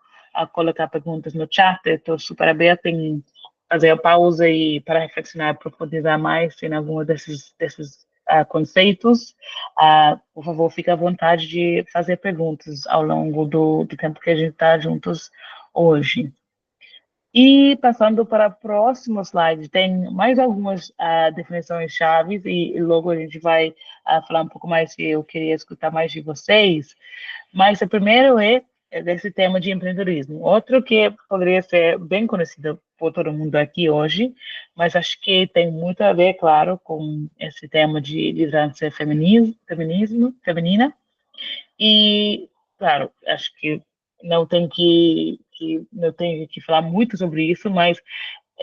S1: colocar perguntas no chat. Eu estou super aberta em fazer a pausa e para reflexionar, profundizar mais em algum desses conceitos. Por favor, fique à vontade de fazer perguntas ao longo do tempo que a gente está juntos hoje. E passando para o próximo slide, tem mais algumas definições chaves e logo a gente vai falar um pouco mais, se eu queria escutar mais de vocês. Mas o primeiro é desse tema de empreendedorismo. Outro que poderia ser bem conhecido por todo mundo aqui hoje, mas acho que tem muito a ver, claro, com esse tema de liderança feminina. E, claro, acho que não tenho que falar muito sobre isso, mas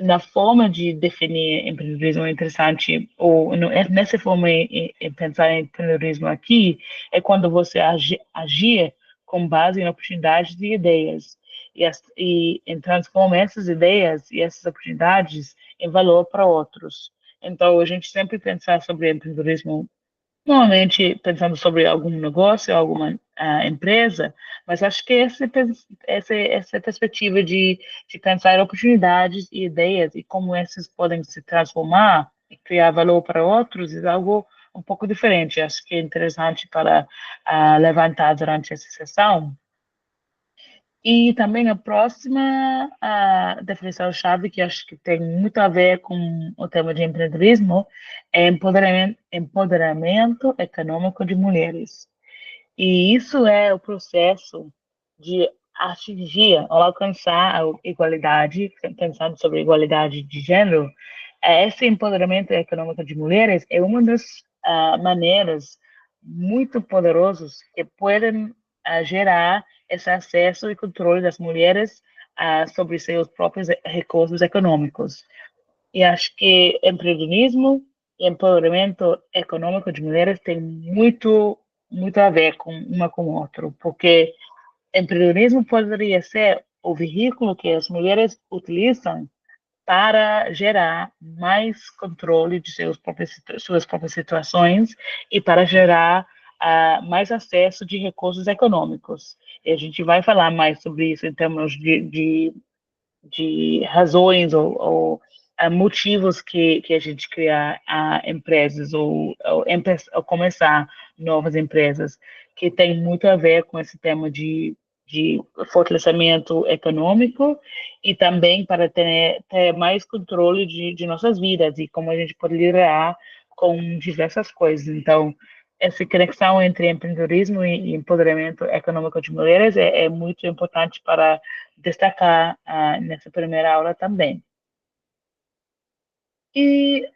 S1: na forma de definir empreendedorismo é interessante, ou nessa forma em pensar em empreendedorismo aqui, é quando você agir com base em oportunidades e ideias, e transforma essas ideias e essas oportunidades em valor para outros. Então, a gente sempre pensar sobre empreendedorismo normalmente pensando sobre algum negócio, alguma empresa, mas acho que essa perspectiva de pensar em oportunidades e ideias e como essas podem se transformar e criar valor para outros é algo um pouco diferente. Acho que é interessante para levantar durante essa sessão. E também a próxima definição-chave, que acho que tem muito a ver com o tema de empreendedorismo, é empoderamento econômico de mulheres. E isso é o processo de atingir ou alcançar a igualdade, pensando sobre igualdade de gênero, esse empoderamento econômico de mulheres é uma das maneiras muito poderosas que podem gerar esse acesso e controle das mulheres sobre seus próprios recursos econômicos. E acho que empreendedorismo e empoderamento econômico de mulheres tem muito a ver com uma com o outro, porque empreendedorismo poderia ser o veículo que as mulheres utilizam para gerar mais controle de suas próprias situações e para gerar mais acesso de recursos econômicos. E a gente vai falar mais sobre isso em termos de razões ou motivos que a gente cria empresas ou começar novas empresas, que tem muito a ver com esse tema de fortalecimento econômico e também para ter mais controle de nossas vidas e como a gente pode lidar com diversas coisas. Então, essa conexão entre empreendedorismo e empoderamento econômico de mulheres é muito importante para destacar nessa primeira aula também. E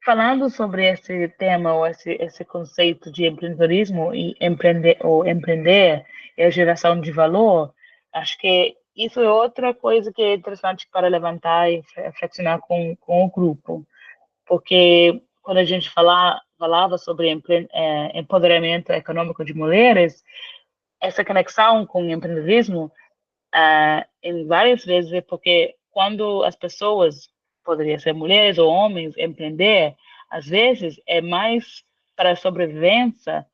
S1: falando sobre esse tema ou esse conceito de empreendedorismo e empreender e a geração de valor, acho que isso é outra coisa que é interessante para levantar e reflexionar com o grupo, porque quando a gente falava sobre empoderamento econômico de mulheres, essa conexão com o empreendedorismo em várias vezes é porque quando as pessoas, poderia ser mulheres ou homens, empreender, às vezes é mais para sobrevivência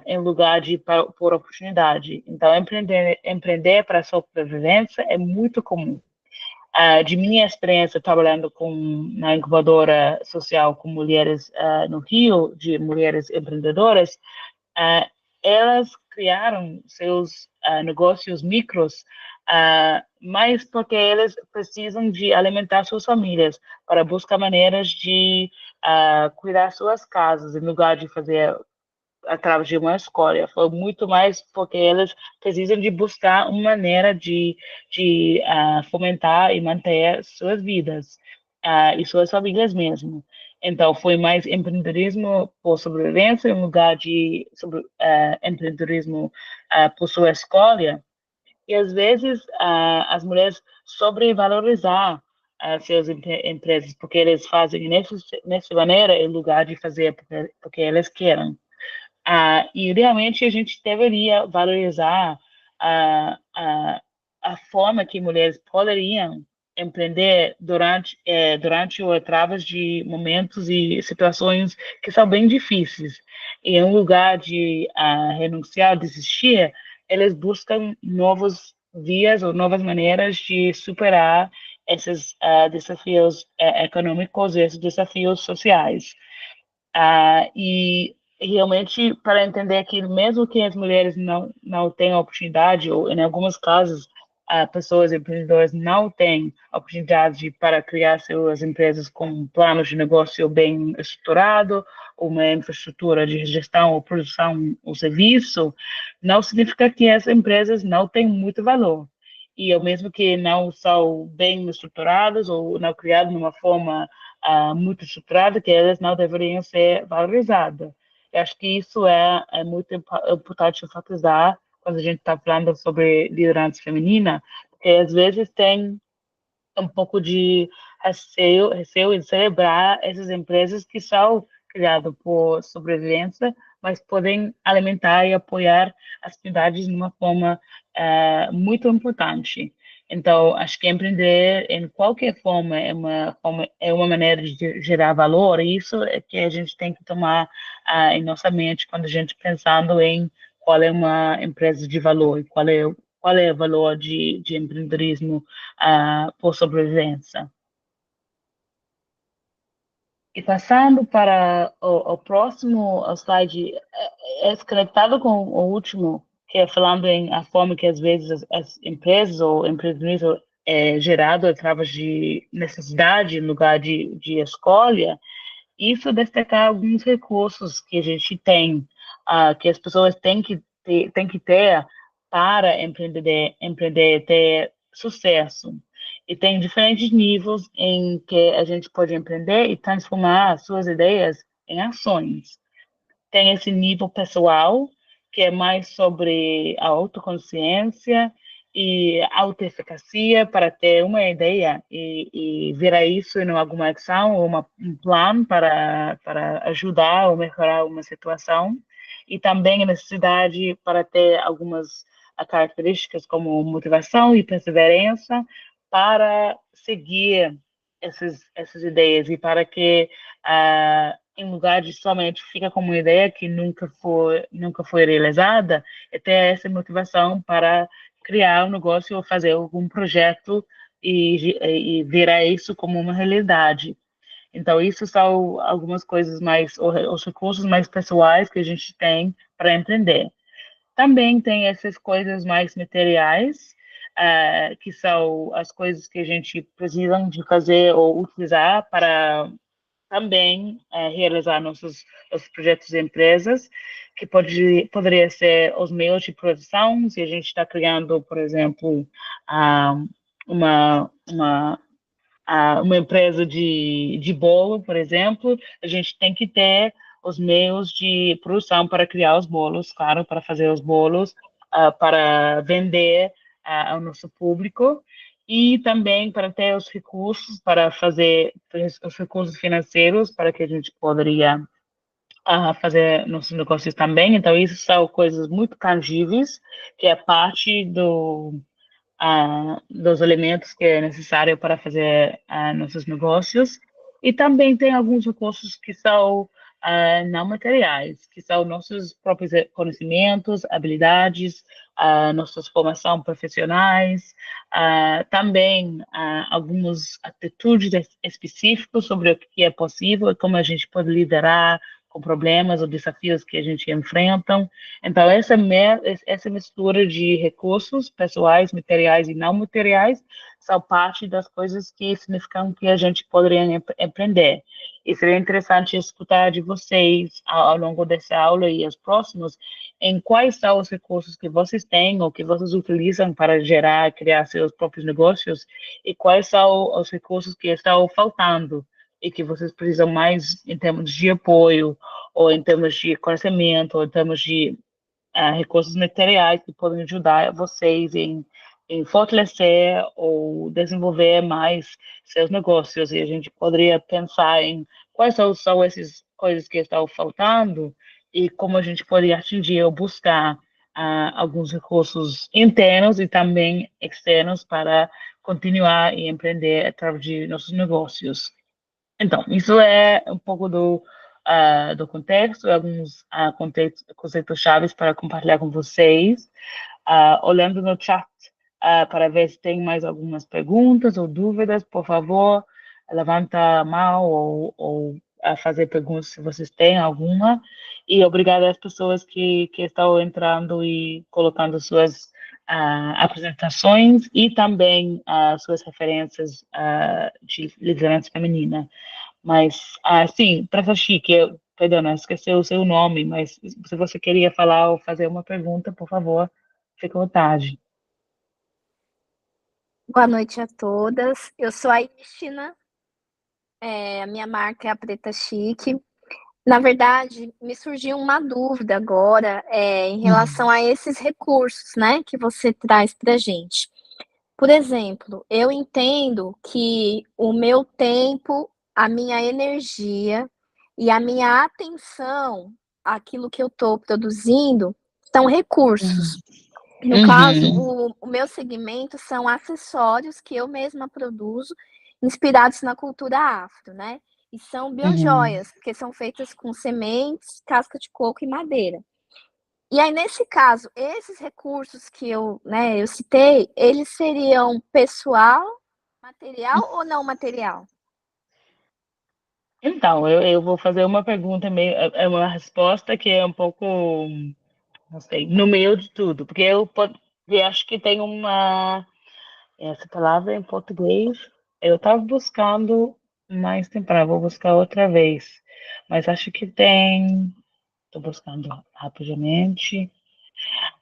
S1: em lugar de por oportunidade. Então, empreender para sobrevivência é muito comum. De minha experiência trabalhando na incubadora social com mulheres no Rio, de mulheres empreendedoras, ah, elas criaram seus negócios micros, mas porque elas precisam de alimentar suas famílias para buscar maneiras de cuidar suas casas, em lugar de fazer através de uma escolha. Foi muito mais porque elas precisam de buscar uma maneira de fomentar e manter suas vidas e suas famílias mesmo. Então, foi mais empreendedorismo por sobrevivência em lugar de empreendedorismo por sua escolha. E, às vezes, as mulheres sobrevalorizar suas empresas, porque eles fazem nessa maneira em lugar de fazer porque elas querem. E realmente a gente deveria valorizar a forma que mulheres poderiam empreender durante ou através de momentos e situações que são bem difíceis. E em lugar de renunciar, desistir, eles buscam novos vias ou novas maneiras de superar esses desafios econômicos e esses desafios sociais. E realmente para entender que mesmo que as mulheres não tenham oportunidade, ou em alguns casos, pessoas empreendedoras não têm oportunidade para criar suas empresas com um plano de negócio bem estruturado, uma infraestrutura de gestão ou produção ou serviço, não significa que as empresas não têm muito valor. E ao mesmo que não são bem estruturadas ou não criadas de uma forma muito estruturada, que elas não deveriam ser valorizadas. Eu acho que isso é muito importante enfatizar quando a gente está falando sobre liderança feminina, porque às vezes tem um pouco de receio em celebrar essas empresas que são criadas por sobrevivência, mas podem alimentar e apoiar as comunidades de uma forma muito importante. Então, acho que empreender em qualquer forma é uma maneira de gerar valor, e isso é que a gente tem que tomar em nossa mente quando a gente pensando em qual é uma empresa de valor e qual é o valor de empreendedorismo por sobrevivência. E passando para o próximo slide, é conectado com o último, que é falando em a forma que às vezes as empresas ou empreendedorismo é gerado através de necessidade em lugar de escolha. Isso destacar alguns recursos que a gente tem, que as pessoas têm que ter para empreender, ter sucesso. E tem diferentes níveis em que a gente pode empreender e transformar suas ideias em ações. Tem esse nível pessoal, que é mais sobre a autoconsciência e autoeficácia para ter uma ideia e virar isso em alguma ação ou um plano para ajudar ou melhorar uma situação. E também a necessidade para ter algumas características como motivação e perseverança para seguir essas ideias e para que, em lugar de somente ficar como uma ideia que nunca foi realizada, é ter essa motivação para criar um negócio ou fazer algum projeto e virar isso como uma realidade. Então, isso são algumas coisas mais, os recursos mais pessoais que a gente tem para empreender. Também tem essas coisas mais materiais, que são as coisas que a gente precisa de fazer ou utilizar para também realizar nossos projetos e empresas, que poderia ser os meios de produção, se a gente está criando, por exemplo, ah, uma empresa de bolo, por exemplo, a gente tem que ter os meios de produção para criar os bolos, claro, para fazer os bolos, para vender ao nosso público e também para ter os recursos para fazer os recursos financeiros para que a gente poderia fazer nossos negócios também. Então, isso são coisas muito tangíveis, que é parte dos elementos que é necessário para fazer nossos negócios. E também tem alguns recursos que são não materiais, que são nossos próprios conhecimentos, habilidades, nossas formações profissionais, também algumas atitudes específicas sobre o que é possível e como a gente pode liderar com problemas ou desafios que a gente enfrenta. Então, essa mistura de recursos pessoais, materiais e não materiais são parte das coisas que significam que a gente poderia empreender. E seria interessante escutar de vocês, ao longo dessa aula e as próximas, em quais são os recursos que vocês têm ou que vocês utilizam para gerar, criar seus próprios negócios e quais são os recursos que estão faltando e que vocês precisam mais em termos de apoio, ou em termos de conhecimento, ou em termos de recursos materiais que podem ajudar vocês em fortalecer ou desenvolver mais seus negócios. E a gente poderia pensar em quais são essas coisas que estão faltando e como a gente poderia atingir ou buscar alguns recursos internos e também externos para continuar e empreender através de nossos negócios. Então, isso é um pouco do contexto, alguns conceitos chaves para compartilhar com vocês. Olhando no chat para ver se tem mais algumas perguntas ou dúvidas, por favor, levanta a mão ou fazer perguntas se vocês têm alguma. E obrigada às pessoas que estão entrando e colocando suas apresentações e também suas referências de liderança feminina. Mas, sim, para Chique, perdão, esqueci o seu nome, mas se você queria falar ou fazer uma pergunta, por favor, fique à vontade.
S3: Boa noite a todas. Eu sou a Ishina, a minha marca é a Preta Chique. Na verdade, me surgiu uma dúvida agora em relação a esses recursos, né, que você traz para a gente. Por exemplo, eu entendo que o meu tempo, a minha energia e a minha atenção àquilo que eu estou produzindo são recursos. No caso, o meu segmento são acessórios que eu mesma produzo, inspirados na cultura afro, né? E são biojoias, porque são feitas com sementes, casca de coco e madeira. E aí, nesse caso, esses recursos que eu citei, eles seriam pessoal, material ou não material?
S1: Então, eu vou fazer uma pergunta meio, uma resposta que é um pouco, não sei, no meio de tudo, porque eu acho que tem essa palavra em português, eu estava buscando mais temprano, vou buscar outra vez, mas acho que tem, estou buscando rapidamente.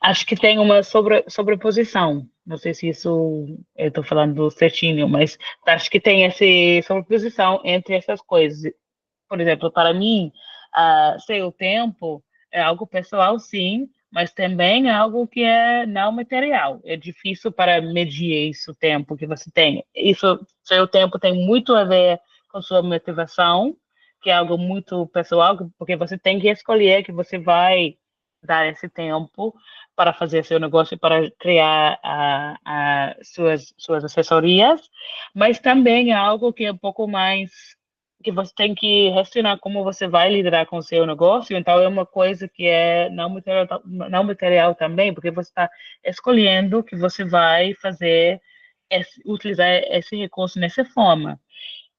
S1: Acho que tem uma sobreposição. Não sei se isso eu estou falando certinho, mas acho que tem essa sobreposição entre essas coisas. Por exemplo, para mim, ser o tempo é algo pessoal, sim, mas também é algo que é não material. É difícil para medir isso, o tempo que você tem. Isso, seu tempo tem muito a ver com sua motivação, que é algo muito pessoal, porque você tem que escolher que você vai dar esse tempo para fazer seu negócio, para criar suas assessorias, mas também é algo que é um pouco mais que você tem que gestionar como você vai lidar com o seu negócio, então é uma coisa que é não material também, porque você está escolhendo que você vai fazer, utilizar esse recurso nessa forma.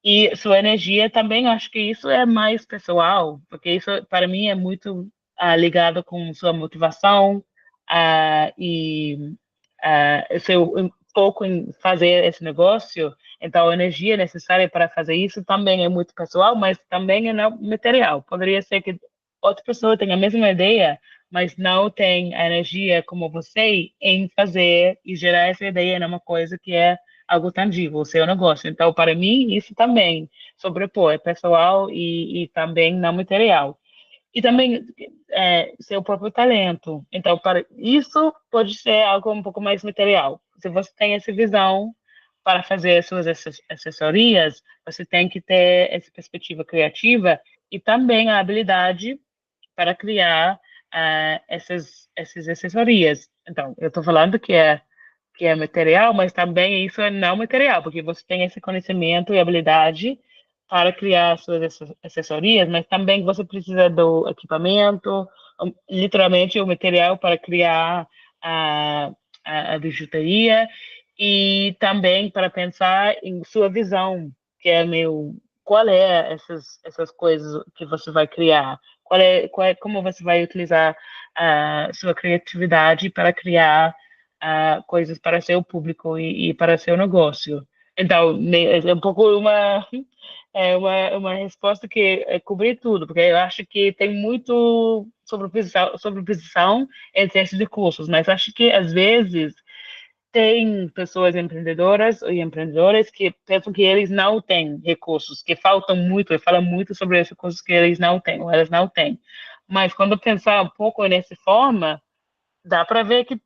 S1: E sua energia também, acho que isso é mais pessoal, porque isso para mim é muito ligado com sua motivação e seu foco em fazer esse negócio. Então, a energia necessária para fazer isso também é muito pessoal, mas também é não material. Poderia ser que outra pessoa tenha a mesma ideia, mas não tem a energia como você em fazer e gerar essa ideia numa coisa que é algo tangível, o seu negócio. Então, para mim, isso também sobrepõe, é pessoal e também não material. E também seu próprio talento. Então, para isso pode ser algo um pouco mais material. Se você tem essa visão para fazer suas assessorias, você tem que ter essa perspectiva criativa e também a habilidade para criar essas assessorias. Então, eu estou falando que é material, mas também isso é não material, porque você tem esse conhecimento e habilidade para criar suas assessorias, mas também você precisa do equipamento, literalmente o material para criar a, a bijuteria e também para pensar em sua visão, que é meu, qual é essas coisas que você vai criar, como você vai utilizar a sua criatividade para criar coisas para seu público e para seu negócio. Então, é um pouco uma resposta que é cobrir tudo, porque eu acho que tem muito sobreposição entre esses recursos, mas acho que, às vezes, tem pessoas empreendedoras e empreendedores que pensam que eles não têm recursos, que faltam muito, e falam muito sobre os recursos que eles não têm, ou elas não têm. Mas quando pensar um pouco nessa forma, dá para ver que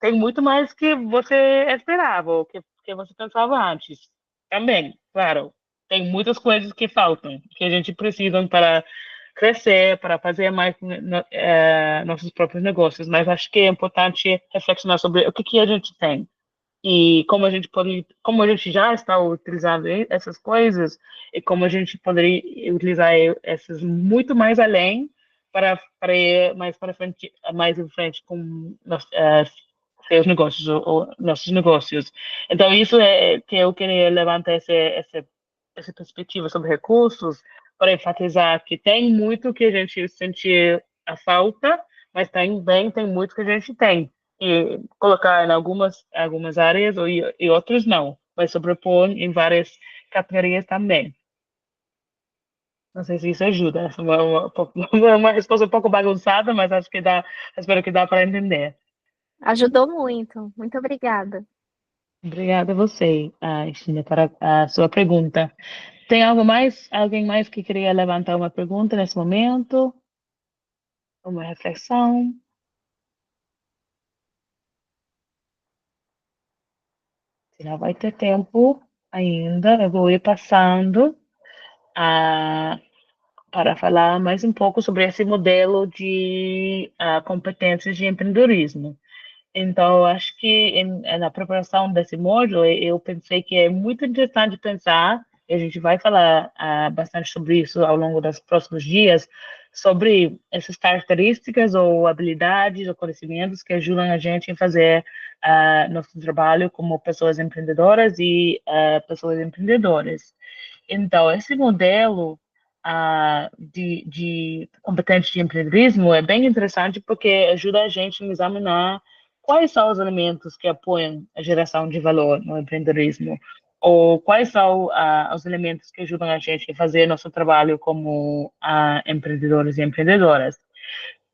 S1: tem muito mais que você esperava, ou que você pensava antes. Também, claro, tem muitas coisas que faltam, que a gente precisa para crescer, para fazer mais nossos próprios negócios. Mas acho que é importante reflexionar sobre o que a gente tem e como a gente já está utilizando essas coisas e como a gente poderia utilizar essas muito mais além para ir mais para frente, mais em frente com seus negócios ou nossos negócios. Então isso é que eu queria levantar essa perspectiva sobre recursos para enfatizar que tem muito que a gente sente a falta, mas também tem muito que a gente tem e colocar em algumas áreas e outras não, vai sobrepor em várias categorias também. Não sei se isso ajuda. Essa é uma resposta um pouco bagunçada, mas acho que espero que dá para entender.
S3: Ajudou muito. Muito obrigada.
S1: Obrigada a você, China, para a sua pergunta. Tem alguém mais que queria levantar uma pergunta nesse momento? Uma reflexão? Se não vai ter tempo ainda, eu vou ir passando a para falar mais um pouco sobre esse modelo de competências de empreendedorismo. Então, eu acho que na preparação desse módulo, eu pensei que é muito interessante pensar, e a gente vai falar bastante sobre isso ao longo dos próximos dias, sobre essas características ou habilidades ou conhecimentos que ajudam a gente a fazer nosso trabalho como pessoas empreendedoras e pessoas empreendedoras. Então, esse modelo de competência de empreendedorismo é bem interessante porque ajuda a gente a examinar quais são os elementos que apoiam a geração de valor no empreendedorismo, ou quais são os elementos que ajudam a gente a fazer nosso trabalho como empreendedores e empreendedoras.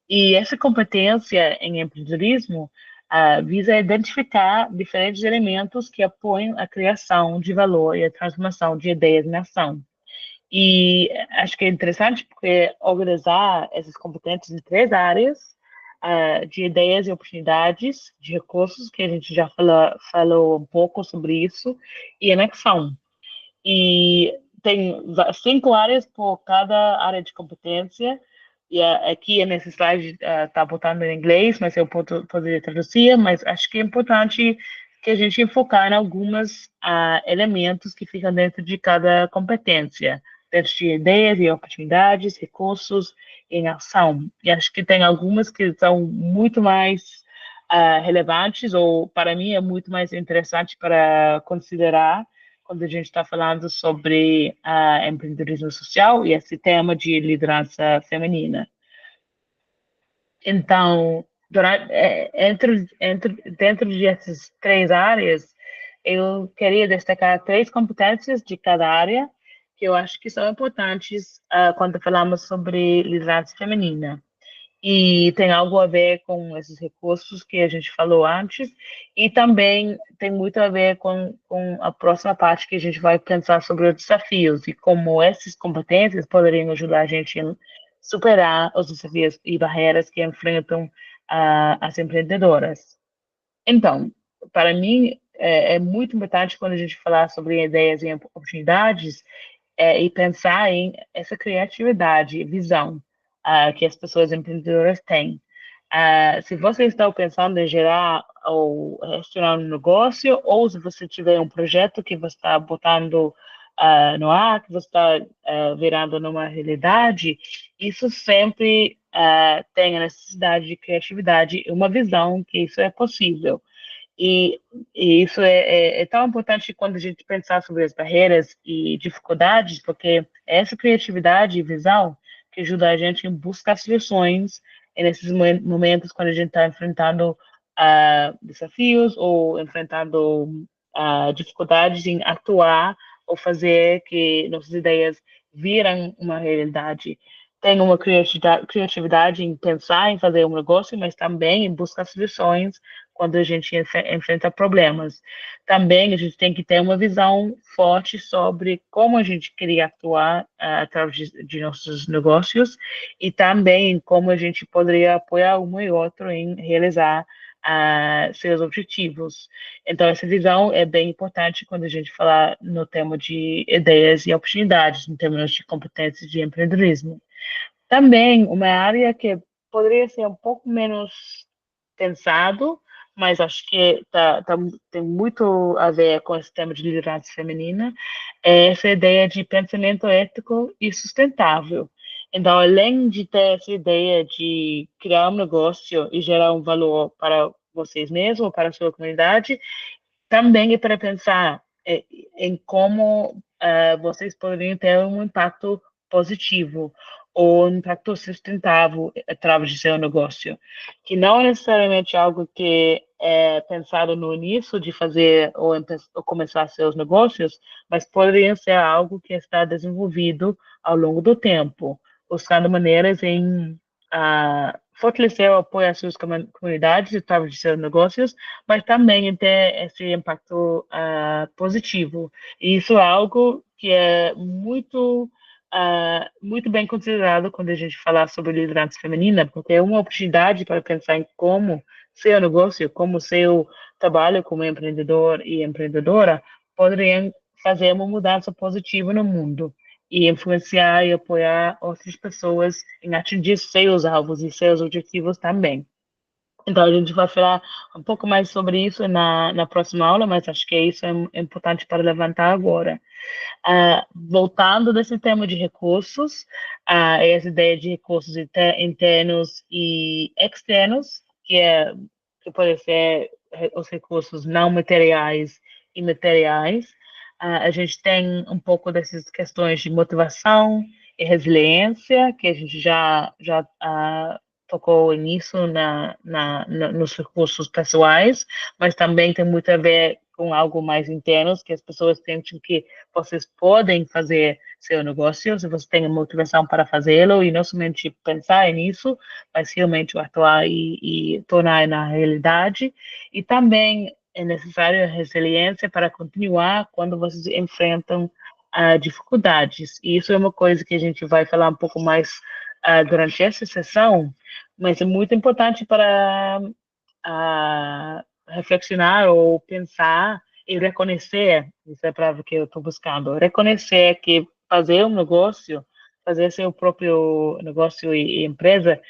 S1: E essa competência em empreendedorismo visa identificar diferentes elementos que apoiam a criação de valor e a transformação de ideias em ação. E acho que é interessante porque organizar essas competências em três áreas de ideias e oportunidades, de recursos, que a gente já falou um pouco sobre isso, e anexão. E tem 5 áreas por cada área de competência, e aqui nesse slide está botando em inglês, mas eu poderia traduzir, mas acho que é importante que a gente focar em alguns elementos que ficam dentro de cada competência, dentro de ideias e oportunidades, recursos em ação. E acho que tem algumas que são muito mais relevantes, ou para mim é muito mais interessante para considerar quando a gente está falando sobre empreendedorismo social e esse tema de liderança feminina. Então, dentro dessas três áreas, eu queria destacar três competências de cada área que eu acho que são importantes quando falamos sobre liderança feminina. E tem algo a ver com esses recursos que a gente falou antes, e também tem muito a ver com a próxima parte que a gente vai pensar sobre os desafios e como essas competências poderiam ajudar a gente a superar os desafios e barreiras que enfrentam as empreendedoras. Então, para mim, é muito importante quando a gente falar sobre ideias e oportunidades, e pensar em essa criatividade, visão que as pessoas empreendedoras têm. Se você está pensando em gerar ou gestionar um negócio, ou se você tiver um projeto que você está botando no ar, que você está virando numa realidade, isso sempre tem a necessidade de criatividade e uma visão que isso é possível. E, e isso é tão importante quando a gente pensar sobre as barreiras e dificuldades, porque é essa criatividade e visão que ajuda a gente em buscar soluções nesses momentos quando a gente está enfrentando desafios ou enfrentando dificuldades em atuar ou fazer que nossas ideias viram uma realidade. Tem uma criatividade em pensar em fazer um negócio, mas também em buscar soluções quando a gente enfrenta problemas. Também a gente tem que ter uma visão forte sobre como a gente queria atuar através de nossos negócios e também como a gente poderia apoiar um e outro em realizar seus objetivos. Então, essa visão é bem importante quando a gente fala no tema de ideias e oportunidades, em termos de competências de empreendedorismo. Também uma área que poderia ser um pouco menos pensado, mas acho que tem muito a ver com esse tema de liderança feminina, é essa ideia de pensamento ético e sustentável. Então, além de ter essa ideia de criar um negócio e gerar um valor para vocês mesmos, para a sua comunidade, também é para pensar em como vocês poderiam ter um impacto positivo ou um impacto sustentável através de seu negócio, que não é necessariamente algo que é pensado no início de fazer ou começar seus negócios, mas poderia ser algo que está desenvolvido ao longo do tempo, buscando maneiras em fortalecer o apoio às suas comunidades através de seus negócios, mas também em ter esse impacto positivo. E isso é algo que é muito bem considerado quando a gente fala sobre liderança feminina, porque é uma oportunidade para pensar em como seu negócio, como seu trabalho como empreendedor e empreendedora poderiam fazer uma mudança positiva no mundo e influenciar e apoiar outras pessoas em atingir seus alvos e seus objetivos também. Então, a gente vai falar um pouco mais sobre isso na próxima aula, mas acho que isso é importante para levantar agora. Voltando desse tema de recursos, essa ideia de recursos internos e externos, que pode ser os recursos não materiais e materiais, a gente tem um pouco dessas questões de motivação e resiliência, que a gente já tocou nisso nos recursos pessoais, mas também tem muito a ver com algo mais interno, que as pessoas sentem que vocês podem fazer seu negócio, se você tem a motivação para fazê-lo, e não somente pensar nisso, mas realmente atuar e tornar na realidade. E também é necessário a resiliência para continuar quando vocês enfrentam dificuldades. E isso é uma coisa que a gente vai falar um pouco mais durante essa sessão, mas é muito importante para reflexionar ou pensar e reconhecer, isso é a palavra que eu estou buscando, reconhecer que fazer um negócio, fazer seu próprio negócio e empresa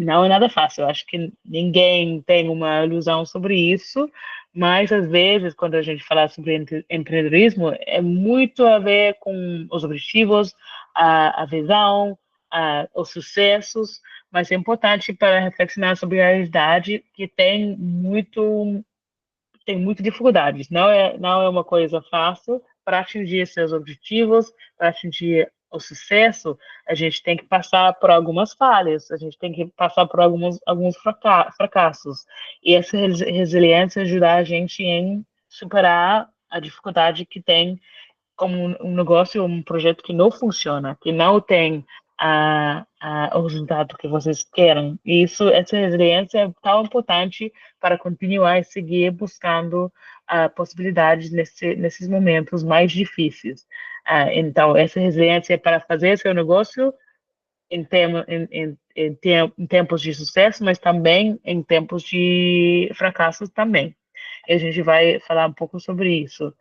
S1: não é nada fácil. Eu acho que ninguém tem uma ilusão sobre isso, mas às vezes, quando a gente fala sobre empreendedorismo, é muito a ver com os objetivos, a visão, os sucessos, mas é importante para reflexionar sobre a realidade que tem muitas dificuldades. Não é uma coisa fácil para atingir seus objetivos, para atingir o sucesso. A gente tem que passar por algumas falhas, a gente tem que passar por alguns fracassos. E essa resiliência ajuda a gente em superar a dificuldade que tem como um negócio, um projeto que não funciona, que não tem o resultado que vocês querem. E essa resiliência é tão importante para continuar e seguir buscando possibilidades nesses momentos mais difíceis. Então, essa resiliência é para fazer seu negócio em tempos de sucesso, mas também em tempos de fracassos também. E a gente vai falar um pouco sobre isso.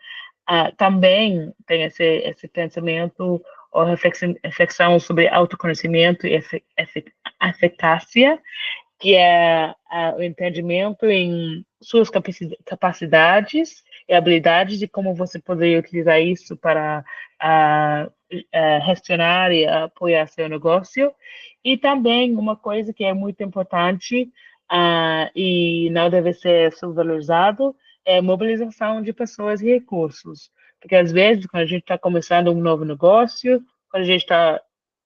S1: Também tem esse pensamento ou reflexão sobre autoconhecimento e eficácia, que é o entendimento em suas capacidades e habilidades e como você poderia utilizar isso para gestionar e apoiar seu negócio. E também uma coisa que é muito importante e não deve ser subvalorizado é a mobilização de pessoas e recursos. Porque às vezes, quando a gente está começando um novo negócio, quando a gente está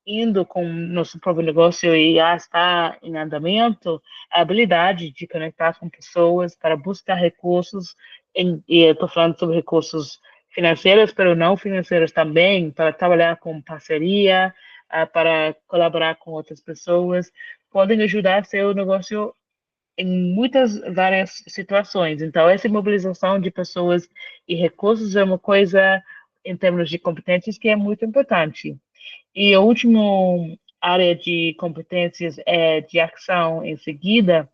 S1: indo com nosso próprio negócio e já está em andamento, a habilidade de conectar com pessoas para buscar recursos, e eu estou falando sobre recursos financeiros, mas não financeiros também, para trabalhar com parceria, para colaborar com outras pessoas, podem ajudar seu negócio em muitas várias situações. Então, essa mobilização de pessoas e recursos é uma coisa, em termos de competências, que é muito importante. E a última área de competências é de ação em seguida,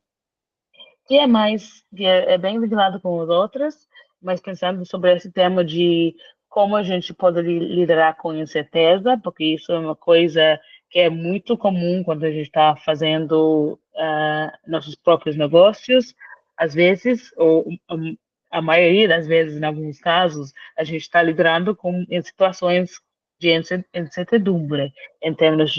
S1: que é bem vinculado com as outras, mas pensando sobre esse tema de como a gente pode liderar com incerteza, porque isso é uma coisa que é muito comum quando a gente está fazendo nossos próprios negócios. Às vezes, ou a maioria das vezes, em alguns casos, a gente está liderando em situações de incertidumbre, em termos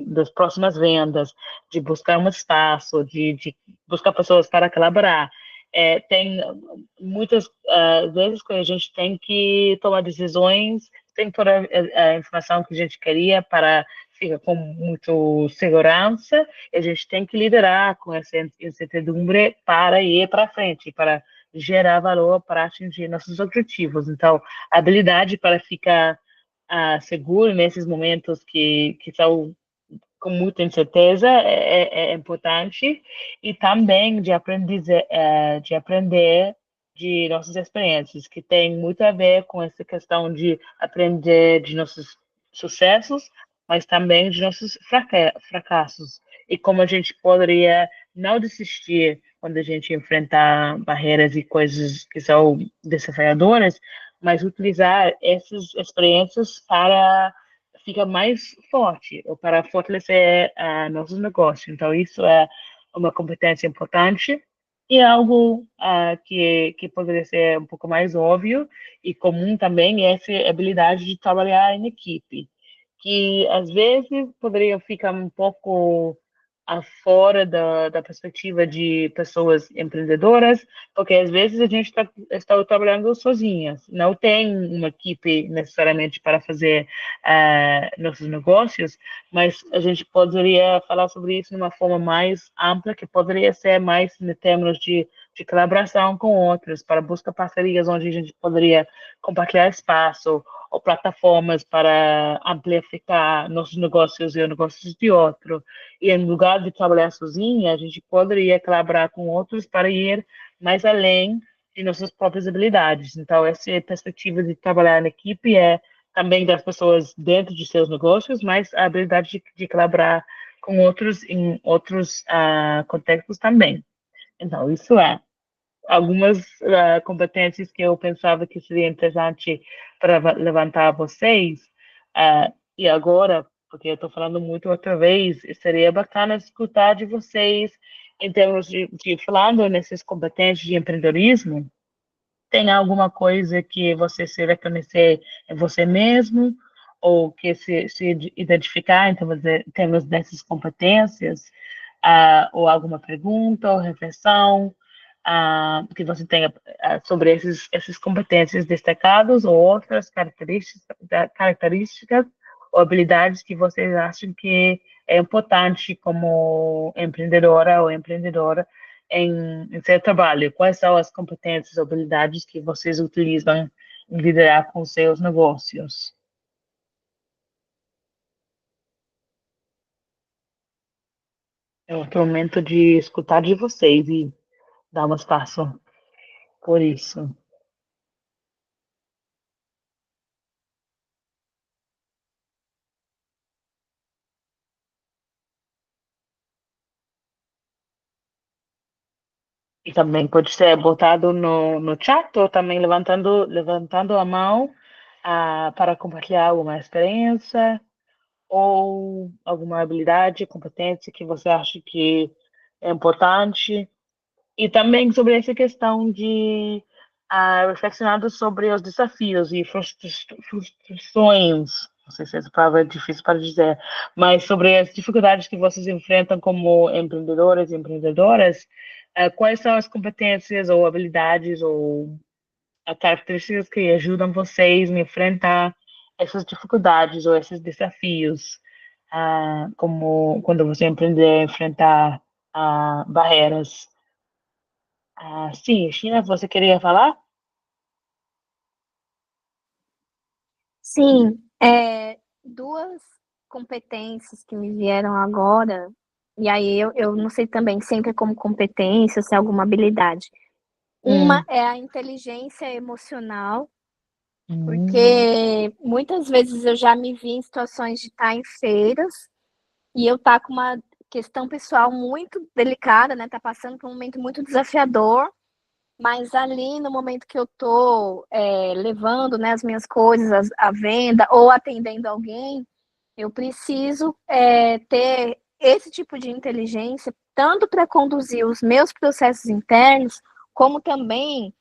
S1: das próximas vendas, de buscar um espaço, de buscar pessoas para colaborar. Tem muitas vezes que a gente tem que tomar decisões, tem toda a informação que a gente queria para ficar com muita segurança, e a gente tem que liderar com essa incertidumbre para ir para frente, para gerar valor, para atingir nossos objetivos. Então, a habilidade para ficar seguro nesses momentos que são com muita incerteza é importante, e também de aprender de nossas experiências, que tem muito a ver com essa questão de aprender de nossos sucessos, mas também de nossos fracassos, e como a gente poderia não desistir quando a gente enfrentar barreiras e coisas que são desafiadoras, mas utilizar essas experiências para fica mais forte, ou para fortalecer nossos negócios. Então, isso é uma competência importante e é algo que poderia ser um pouco mais óbvio e comum também, é essa habilidade de trabalhar em equipe, que às vezes poderia ficar um pouco fora da perspectiva de pessoas empreendedoras, porque às vezes a gente está trabalhando sozinhas, não tem uma equipe necessariamente para fazer nossos negócios, mas a gente poderia falar sobre isso de uma forma mais ampla, que poderia ser mais em termos de colaboração com outros, para buscar parcerias onde a gente poderia compartilhar espaço ou plataformas para amplificar nossos negócios e os negócios de outro. E em lugar de trabalhar sozinha, a gente poderia colaborar com outros para ir mais além de nossas próprias habilidades. Então, essa perspectiva de trabalhar em equipe é também das pessoas dentro de seus negócios, mas a habilidade de colaborar com outros em outros contextos também. Então, isso é algumas competências que eu pensava que seria interessante para levantar vocês. E agora, porque eu estou falando muito outra vez, e seria bacana escutar de vocês, em termos de falando nessas competências de empreendedorismo, tem alguma coisa que você se reconhecer em você mesmo, ou que se identificar em termos dessas competências, ou alguma pergunta ou reflexão que você tenha sobre essas competências destacadas ou outras características ou habilidades que vocês acham que é importante como empreendedora ou empreendedora em seu trabalho? Quais são as competências ou habilidades que vocês utilizam em liderar com seus negócios? É outro momento de escutar de vocês e dar um espaço por isso. E também pode ser botado no chat ou também levantando a mão para compartilhar alguma experiência ou alguma habilidade, competência que você acha que é importante. E também sobre essa questão de reflexionado sobre os desafios e frustrações, não sei se essa palavra é difícil para dizer, mas sobre as dificuldades que vocês enfrentam como empreendedores e empreendedoras, quais são as competências ou habilidades ou características que ajudam vocês a enfrentar essas dificuldades ou esses desafios, como quando você empreender, enfrentar barreiras. Sim, China, você queria falar?
S3: Sim, duas competências que me vieram agora, e aí eu não sei também sempre é como competência, se é alguma habilidade. Uma
S1: Hum,
S3: é a inteligência emocional,
S1: hum,
S3: porque muitas vezes eu já me vi em situações de estar em feiras e eu estar com uma questão pessoal muito delicada, né? Tá passando por um momento muito desafiador, mas ali no momento que eu tô levando, né, as minhas coisas à venda ou atendendo alguém, eu preciso ter esse tipo de inteligência tanto para conduzir os meus processos internos, como também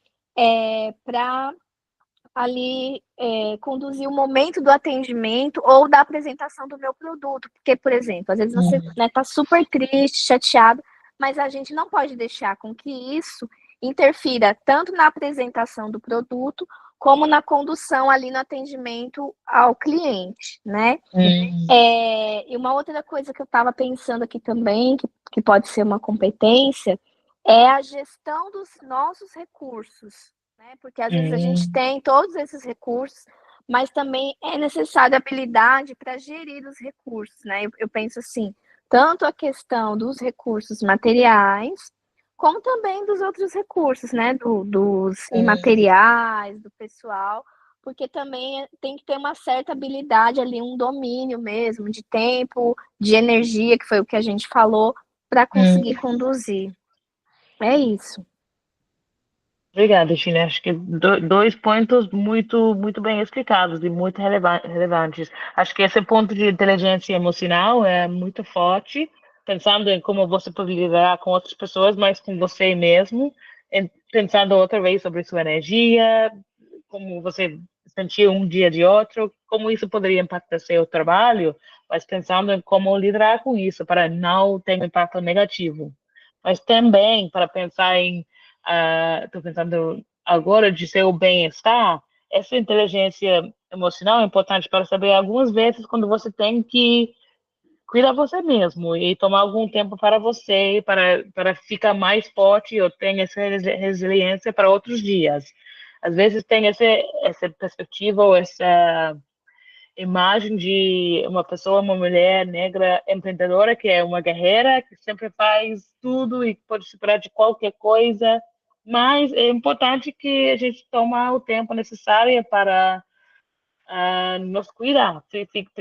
S3: para ali conduzir o momento do atendimento ou da apresentação do meu produto. Porque, por exemplo, às vezes você
S1: hum,
S3: está super triste, chateado, mas a gente não pode deixar com que isso interfira tanto na apresentação do produto como na condução ali no atendimento ao cliente, né?
S1: hum,
S3: E uma outra coisa que eu estava pensando aqui também, que pode ser uma competência, é a gestão dos nossos recursos, né? Porque às vezes a gente
S1: hum,
S3: tem todos esses recursos, mas também é necessária habilidade para gerir os recursos, né? Eu penso assim, tanto a questão dos recursos materiais, como também dos outros recursos, né? Dos
S1: hum.
S3: imateriais, do pessoal, porque também tem que ter uma certa habilidade ali, um domínio mesmo de tempo, de energia, que foi o que a gente falou, para conseguir
S1: Hum.
S3: conduzir. É isso.
S1: Obrigada, China. Acho que dois pontos muito bem explicados e muito relevantes. Acho que esse ponto de inteligência emocional é muito forte, pensando em como você pode lidar com outras pessoas, mas com você mesmo, pensando outra vez sobre sua energia, como você sentiu um dia de outro, como isso poderia impactar seu trabalho, mas pensando em como lidar com isso para não ter um impacto negativo. Mas também para pensar em estou pensando agora de seu bem-estar, essa inteligência emocional é importante para saber algumas vezes quando você tem que cuidar você mesmo e tomar algum tempo para você, para ficar mais forte ou ter essa resiliência para outros dias. Às vezes tem essa perspectiva ou essa imagem de uma pessoa, uma mulher negra empreendedora que é uma guerreira, que sempre faz tudo e pode superar de qualquer coisa, mas é importante que a gente tome o tempo necessário para nos cuidar,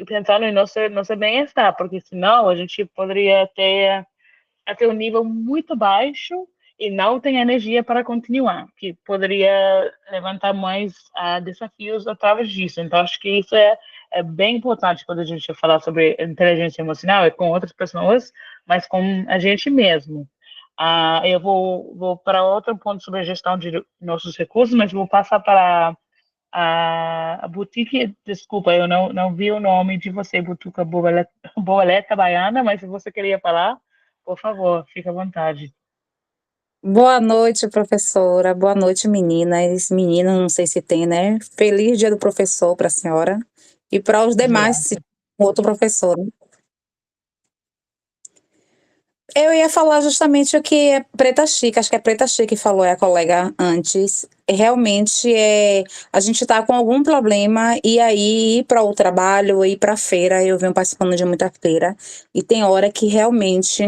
S1: pensar no nosso bem-estar, porque senão a gente poderia ter até um nível muito baixo e não tem energia para continuar, que poderia levantar mais desafios através disso. Então, acho que isso é bem importante quando a gente fala sobre inteligência emocional, é com outras pessoas, mas com a gente mesmo. Eu vou para outro ponto sobre a gestão de nossos recursos, mas vou passar para a boutique, desculpa, eu não vi o nome de você, Butuca Borboleta Baiana, mas se você queria falar, por favor, fique à vontade.
S4: Boa noite, professora. Boa noite, meninas. Menino, não sei se tem, né? Feliz Dia do Professor para a senhora e para os demais,
S1: Obrigada.
S4: se tem outro professor. Eu ia falar justamente o que é Preta Chique, acho que é Preta Chique que falou, é a colega antes. Realmente a gente está com algum problema e aí ir para o trabalho, ir para a feira, eu venho participando de muita feira, e tem hora que realmente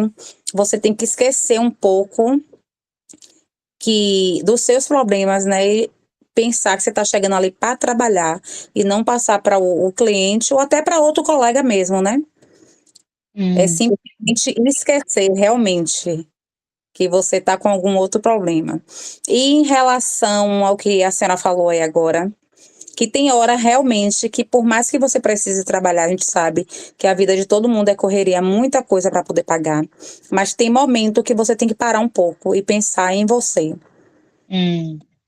S4: você tem que esquecer um pouco dos seus problemas, né? E pensar que você está chegando ali para trabalhar e não passar para o cliente ou até para outro colega mesmo, né? É simplesmente esquecer realmente que você está com algum outro problema. E em relação ao que a senhora falou aí agora, que tem hora realmente que, por mais que você precise trabalhar, a gente sabe que a vida de todo mundo é correria, muita coisa para poder pagar, mas tem momento que você tem que parar um pouco e pensar em você.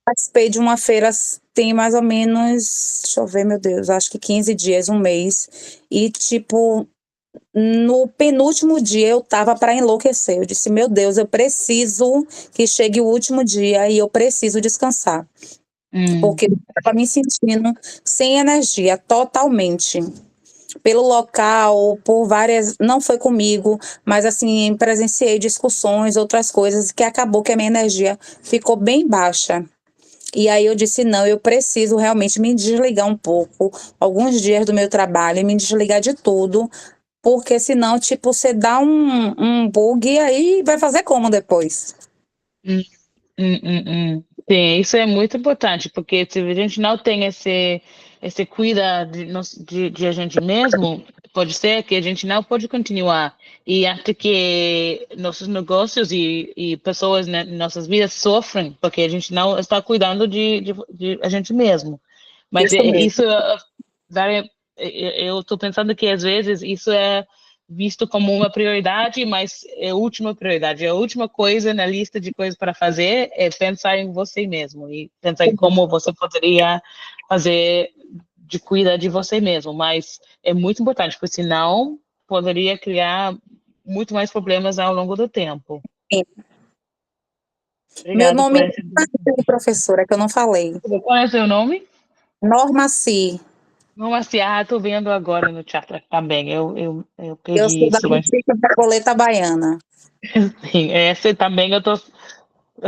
S4: Participei de uma feira tem mais ou menos, deixa eu ver, meu Deus, acho que 15 dias, um mês, e tipo, no penúltimo dia eu tava para enlouquecer. Eu disse, meu Deus, eu preciso que chegue o último dia e eu preciso descansar. Porque eu estava me sentindo sem energia, totalmente. Pelo local, por várias. Não foi comigo, mas assim, presenciei discussões, outras coisas, que acabou que a minha energia ficou bem baixa. E aí eu disse, não, eu preciso realmente me desligar um pouco, alguns dias do meu trabalho, e me desligar de tudo, porque senão, tipo, você dá um bug e aí vai fazer como depois?
S1: Sim, isso é muito importante, porque se a gente não tem esse cuidado de a gente mesmo, pode ser que a gente não pode continuar. E acho que nossos negócios e pessoas né, em nossas vidas sofrem, porque a gente não está cuidando de a gente mesmo. Mas
S4: Isso mesmo.
S1: isso, eu estou pensando que às vezes isso é visto como uma prioridade, mas é a última prioridade. A última coisa na lista de coisas para fazer é pensar em você mesmo e pensar em como você poderia fazer de cuidar de você mesmo. Mas é muito importante, porque senão poderia criar muito mais problemas ao longo do tempo.
S4: Meu
S1: Obrigada por
S4: nome
S1: esse.
S4: é professora, que eu não falei.
S1: Qual é o seu nome?
S4: Norma Si.
S1: Não, assim, estou vendo agora no chat também. Eu
S4: Eu
S1: perdi
S4: sou da
S1: isso, mas
S4: Boutique Borboleta Baiana.
S1: sim, essa também eu estou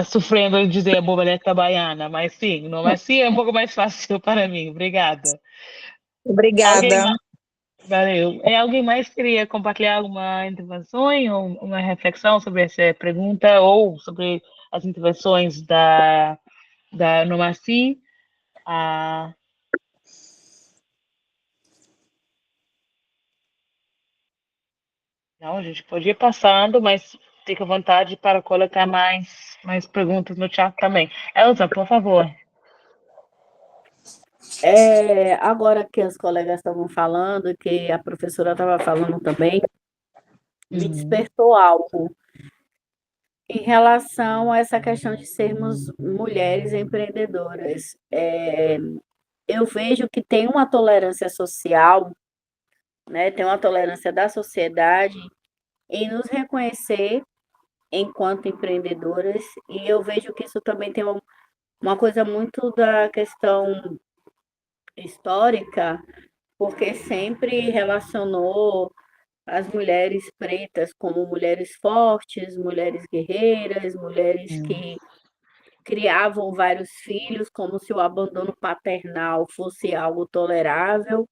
S1: sofrendo de dizer a borboleta baiana, mas sim, não, mas sim é um pouco mais fácil para mim. Obrigada. Alguém,
S4: Obrigada.
S1: valeu. Alguém mais queria compartilhar alguma intervenção ou uma reflexão sobre essa pergunta ou sobre as intervenções da Nomaci? Ah, não, a gente pode ir passando, mas fica à vontade para colocar mais perguntas no chat também. Elza, por favor.
S2: Agora que as colegas estavam falando, que a professora estava falando também, me
S1: Uhum.
S2: despertou algo em relação a essa questão de sermos mulheres empreendedoras. Eu vejo que tem uma tolerância social, né, tem uma tolerância da sociedade em nos reconhecer enquanto empreendedoras, e eu vejo que isso também tem uma coisa muito da questão histórica, porque sempre relacionou as mulheres pretas como mulheres fortes, mulheres guerreiras, mulheres que criavam vários filhos, como se o abandono paternal fosse algo tolerável,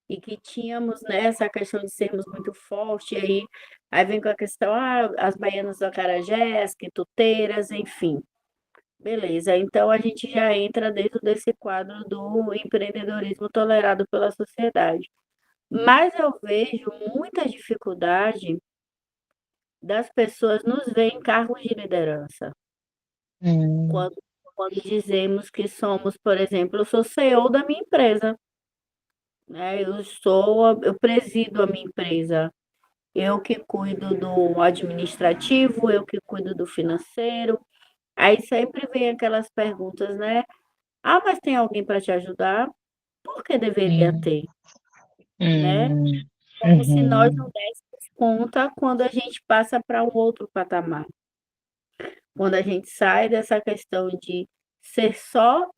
S2: e que tínhamos nessa questão de sermos muito fortes, e aí vem com a questão, as baianas do acarajé, as quituteiras, enfim. Beleza, então a gente já entra dentro desse quadro do empreendedorismo tolerado pela sociedade. Mas eu vejo muita dificuldade das pessoas nos ver em cargos de liderança.
S1: Hum,
S2: Quando dizemos que somos, por exemplo, eu sou CEO da minha empresa, né? Eu presido a minha empresa. Eu que cuido do administrativo, eu que cuido do financeiro. Aí sempre vem aquelas perguntas, né? Ah, mas tem alguém para te ajudar? Por que deveria
S1: Hum,
S2: ter, né?
S1: hum,
S2: Como se nós não
S1: uhum,
S2: dessemos conta quando a gente passa para um outro patamar. Quando a gente sai dessa questão de ser só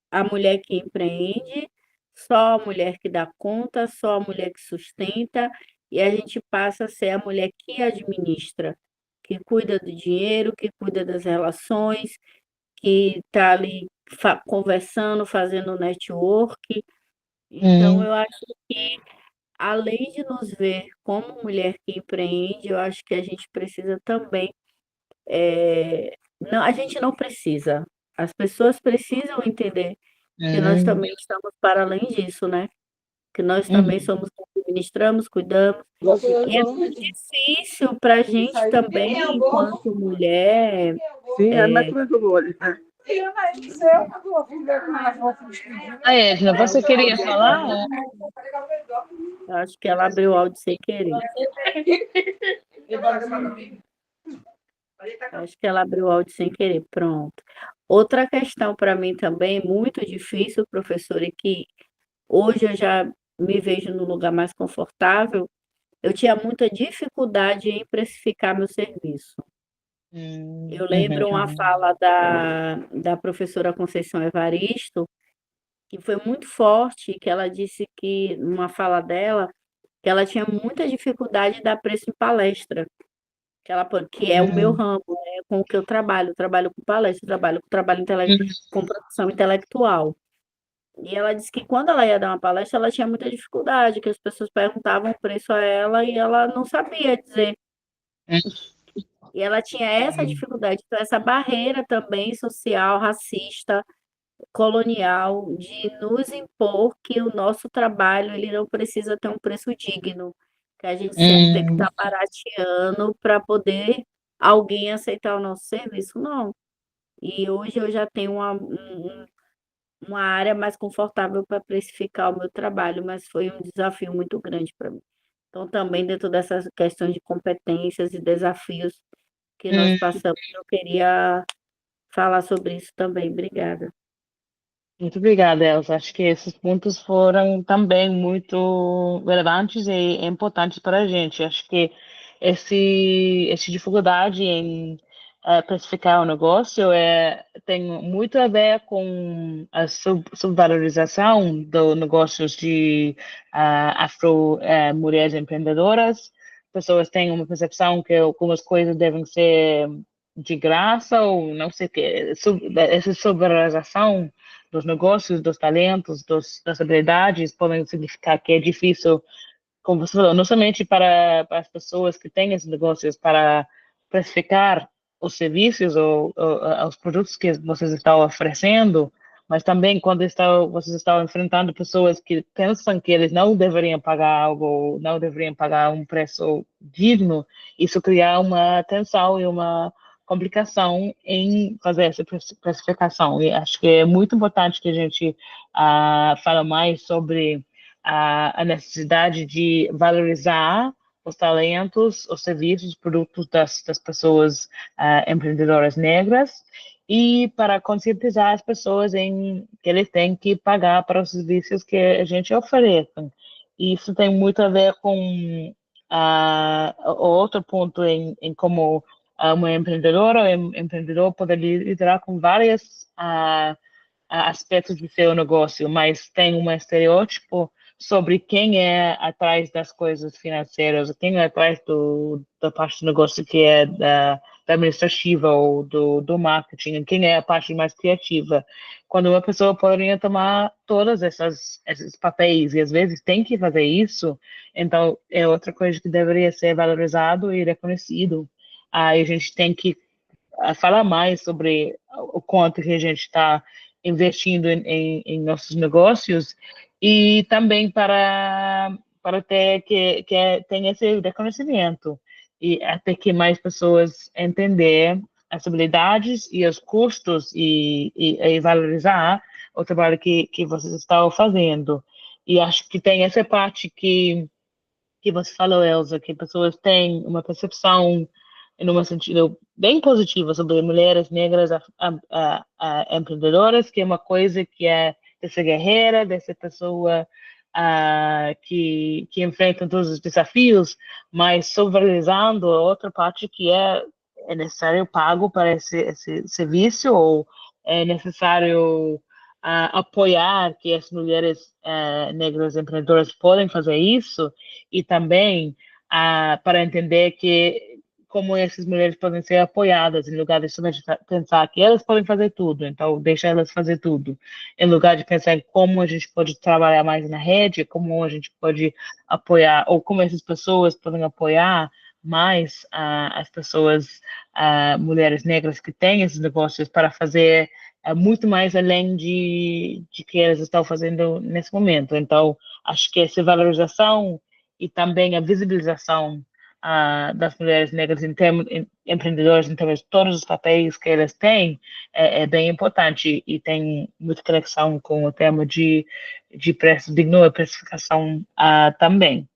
S2: a mulher que empreende, só a mulher que dá conta, só a mulher que sustenta, e a gente passa a ser a mulher que administra, que cuida do dinheiro, que cuida das relações, que está ali conversando, fazendo network. Então,
S1: hum,
S2: eu acho que, além de nos ver como mulher que empreende, eu acho que a gente precisa também. Não, a gente não precisa. As pessoas precisam entender que nós
S1: hum,
S2: também estamos para além disso, né? Que nós também
S1: uhum.
S2: somos quem administramos, cuidamos. E é muito difícil para a gente também, enquanto mulher,
S5: Sim, mas
S2: é,
S5: como é que eu vou?
S1: Ah, Edna,
S2: é
S1: você
S2: um
S1: queria falar?
S2: problema. Eu acho que ela abriu o áudio sem querer. Acho que ela abriu o áudio sem querer. Pronto. Outra questão para mim também, muito difícil, professor, e que hoje eu já me vejo no lugar mais confortável, eu tinha muita dificuldade em precificar meu serviço. Eu lembro uma
S1: Uhum,
S2: fala da professora Conceição Evaristo, que foi muito forte, que ela disse que, numa fala dela, que ela tinha muita dificuldade de dar preço em palestra, que é o meu
S1: uhum,
S2: ramo, né, com o que eu trabalho com palestra, trabalho com
S1: uhum,
S2: com produção intelectual. E ela disse que quando ela ia dar uma palestra, ela tinha muita dificuldade, que as pessoas perguntavam o preço a ela e ela não sabia dizer. E ela tinha essa
S1: uhum,
S2: dificuldade, então essa barreira também social, racista, colonial, de nos impor que o nosso trabalho ele não precisa ter um preço digno, que a gente sempre tem que
S1: uhum,
S2: estar barateando para poder alguém aceitar o nosso serviço. Não. E hoje eu já tenho uma área mais confortável para precificar o meu trabalho, mas foi um desafio muito grande para mim. Então, também dentro dessas questões de competências e desafios que nós
S1: uhum.
S2: passamos, eu queria falar sobre isso também. Obrigada.
S1: Muito obrigada, Elsa. Acho que esses pontos foram também muito relevantes e importantes para a gente. Acho que essa dificuldade em precificar o negócio tem muito a ver com a subvalorização dos negócios de mulheres empreendedoras. Pessoas têm uma percepção que algumas coisas devem ser de graça ou não sei o quê. Essa subvalorização dos negócios, dos talentos, das habilidades, podem significar que é difícil, como você falou, não somente para as pessoas que têm esses negócios, para precificar os serviços ou os produtos que vocês estão oferecendo, mas também quando vocês estão enfrentando pessoas que pensam que eles não deveriam pagar algo, ou não deveriam pagar um preço digno, isso cria uma tensão e uma complicação em fazer essa precificação. E acho que é muito importante que a gente fala mais sobre a necessidade de valorizar os talentos, os serviços, os produtos das pessoas empreendedoras negras e para conscientizar as pessoas em que eles têm que pagar para os serviços que a gente oferece. Isso tem muito a ver com o outro ponto em como uma empreendedora ou empreendedor pode lidar com várias aspectos do seu negócio, mas tem um estereótipo sobre quem é atrás das coisas financeiras, quem é atrás da parte do negócio que é da administrativa ou do marketing, quem é a parte mais criativa. Quando uma pessoa poderia tomar todas esses papéis e às vezes tem que fazer isso, então é outra coisa que deveria ser valorizado e reconhecido. Aí a gente tem que falar mais sobre o quanto que a gente está investindo em nossos negócios e também para ter tem esse reconhecimento e até que mais pessoas entender as habilidades e os custos e valorizar o trabalho que vocês estão fazendo. E acho que tem essa parte que você falou, Elza, que pessoas têm uma percepção, em um sentido bem positiva sobre mulheres negras empreendedoras, que é uma coisa que é dessa guerreira, dessa pessoa que enfrenta todos os desafios, mas sobrevalorizando a outra parte que é necessário pago para esse serviço, ou é necessário apoiar que as mulheres negras empreendedoras podem fazer isso, e também para entender que como essas mulheres podem ser apoiadas, em lugar de somente pensar que elas podem fazer tudo, então deixa elas fazer tudo, em lugar de pensar em como a gente pode trabalhar mais na rede, como a gente pode apoiar, ou como essas pessoas podem apoiar mais as pessoas, mulheres negras que têm esses negócios para fazer muito mais além de que elas estão fazendo nesse momento. Então, acho que essa valorização e também a visibilização das mulheres negras empreendedoras em termos de todos os papéis que elas têm é bem importante e tem muita conexão com o tema de preço digno e precificação também.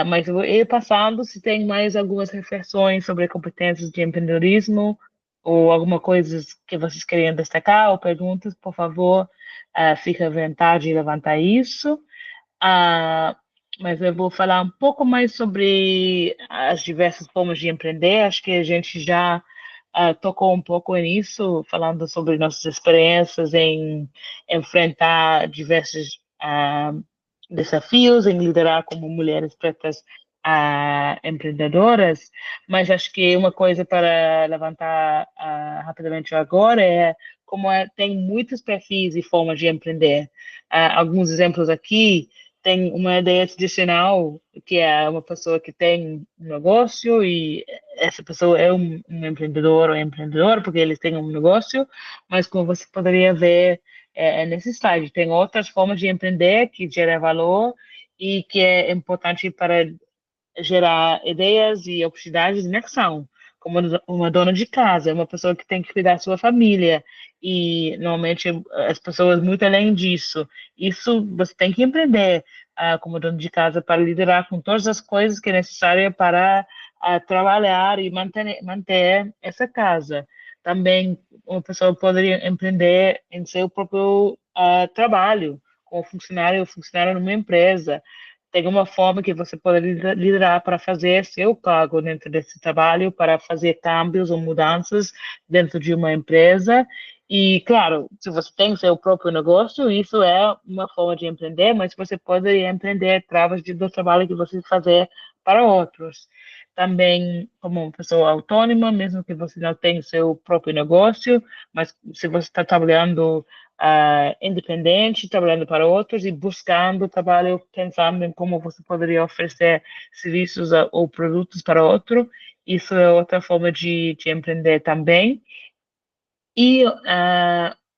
S1: Mas eu vou ir passando se tem mais algumas reflexões sobre competências de empreendedorismo ou alguma coisa que vocês queriam destacar ou perguntas, por favor, fique à vontade de levantar isso. Ah, mas eu vou falar um pouco mais sobre as diversas formas de empreender. Acho que a gente já tocou um pouco nisso, falando sobre nossas experiências em enfrentar diversos desafios, em liderar como mulheres pretas empreendedoras. Mas acho que uma coisa para levantar rapidamente agora é como tem muitos perfis e formas de empreender. Alguns exemplos aqui. Tem uma ideia tradicional, que é uma pessoa que tem um negócio e essa pessoa é um empreendedor ou empreendedora, porque eles têm um negócio, mas como você poderia ver nesse slide, tem outras formas de empreender que geram valor e que é importante para gerar ideias e oportunidades de conexão, como uma dona de casa, uma pessoa que tem que cuidar da sua família, e normalmente as pessoas muito além disso. Isso você tem que empreender como dona de casa para liderar com todas as coisas que é necessária para trabalhar e manter essa casa. Também uma pessoa poderia empreender em seu próprio trabalho, como funcionário ou funcionária numa empresa. Tem uma forma que você pode liderar para fazer seu cargo dentro desse trabalho, para fazer câmbios ou mudanças dentro de uma empresa. E, claro, se você tem seu próprio negócio, isso é uma forma de empreender, mas você pode empreender através do trabalho que você fazer para outros. Também, como uma pessoa autônoma, mesmo que você não tenha seu próprio negócio, mas se você está trabalhando independente, trabalhando para outros e buscando trabalho, pensando em como você poderia oferecer serviços ou produtos para outro. Isso é outra forma de empreender também. E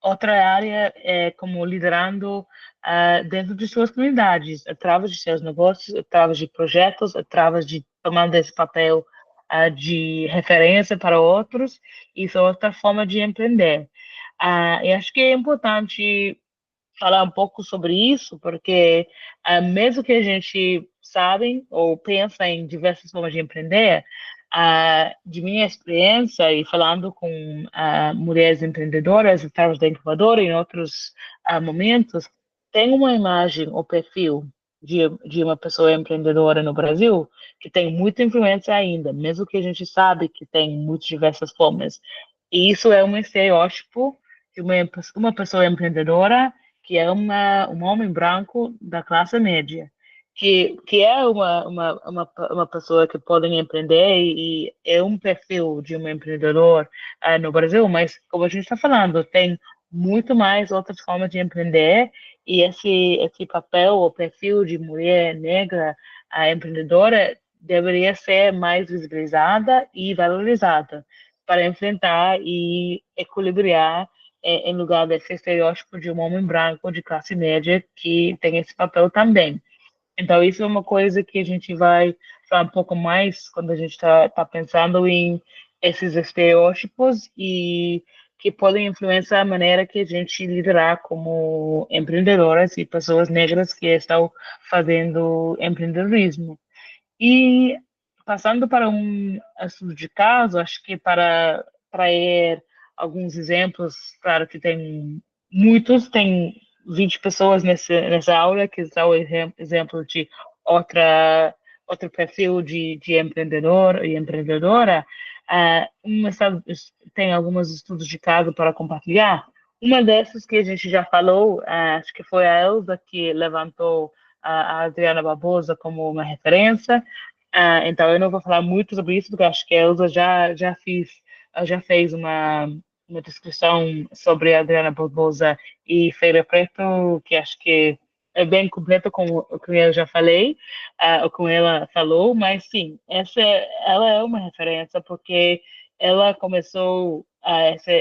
S1: outra área é como liderando dentro de suas comunidades, através de seus negócios, através de projetos, através de tomando esse papel de referência para outros. Isso é outra forma de empreender. E acho que é importante falar um pouco sobre isso, porque mesmo que a gente sabe ou pensa em diversas formas de empreender, de minha experiência e falando com mulheres empreendedoras através da incubadora e em outros momentos, tem uma imagem ou perfil de uma pessoa empreendedora no Brasil que tem muita influência ainda, mesmo que a gente sabe que tem muitas diversas formas. E isso é um estereótipo de uma pessoa empreendedora que é um homem branco da classe média, que é uma pessoa que pode empreender e é um perfil de um empreendedor no Brasil, mas como a gente está falando, tem muito mais outras formas de empreender e esse papel ou perfil de mulher negra empreendedora deveria ser mais visibilizada e valorizada para enfrentar e equilibrar em lugar desse estereótipo de um homem branco de classe média que tem esse papel também. Então, isso é uma coisa que a gente vai falar um pouco mais quando a gente está pensando em esses estereótipos e que podem influenciar a maneira que a gente liderar como empreendedoras e pessoas negras que estão fazendo empreendedorismo. E passando para um estudo de caso, acho que para trazer alguns exemplos, claro que tem muitos, tem 20 pessoas nessa aula que são exemplo de outra, outro perfil de empreendedor e empreendedora. Tem alguns estudos de caso para compartilhar. Uma dessas que a gente já falou, acho que foi a Elza que levantou a Adriana Barbosa como uma referência. Então, eu não vou falar muito sobre isso, porque acho que a Elza já fez uma descrição sobre a Adriana Barbosa e Feira Preto, que acho que é bem completa com o que eu já falei, o que ela falou, mas sim, ela é uma referência, porque ela começou essa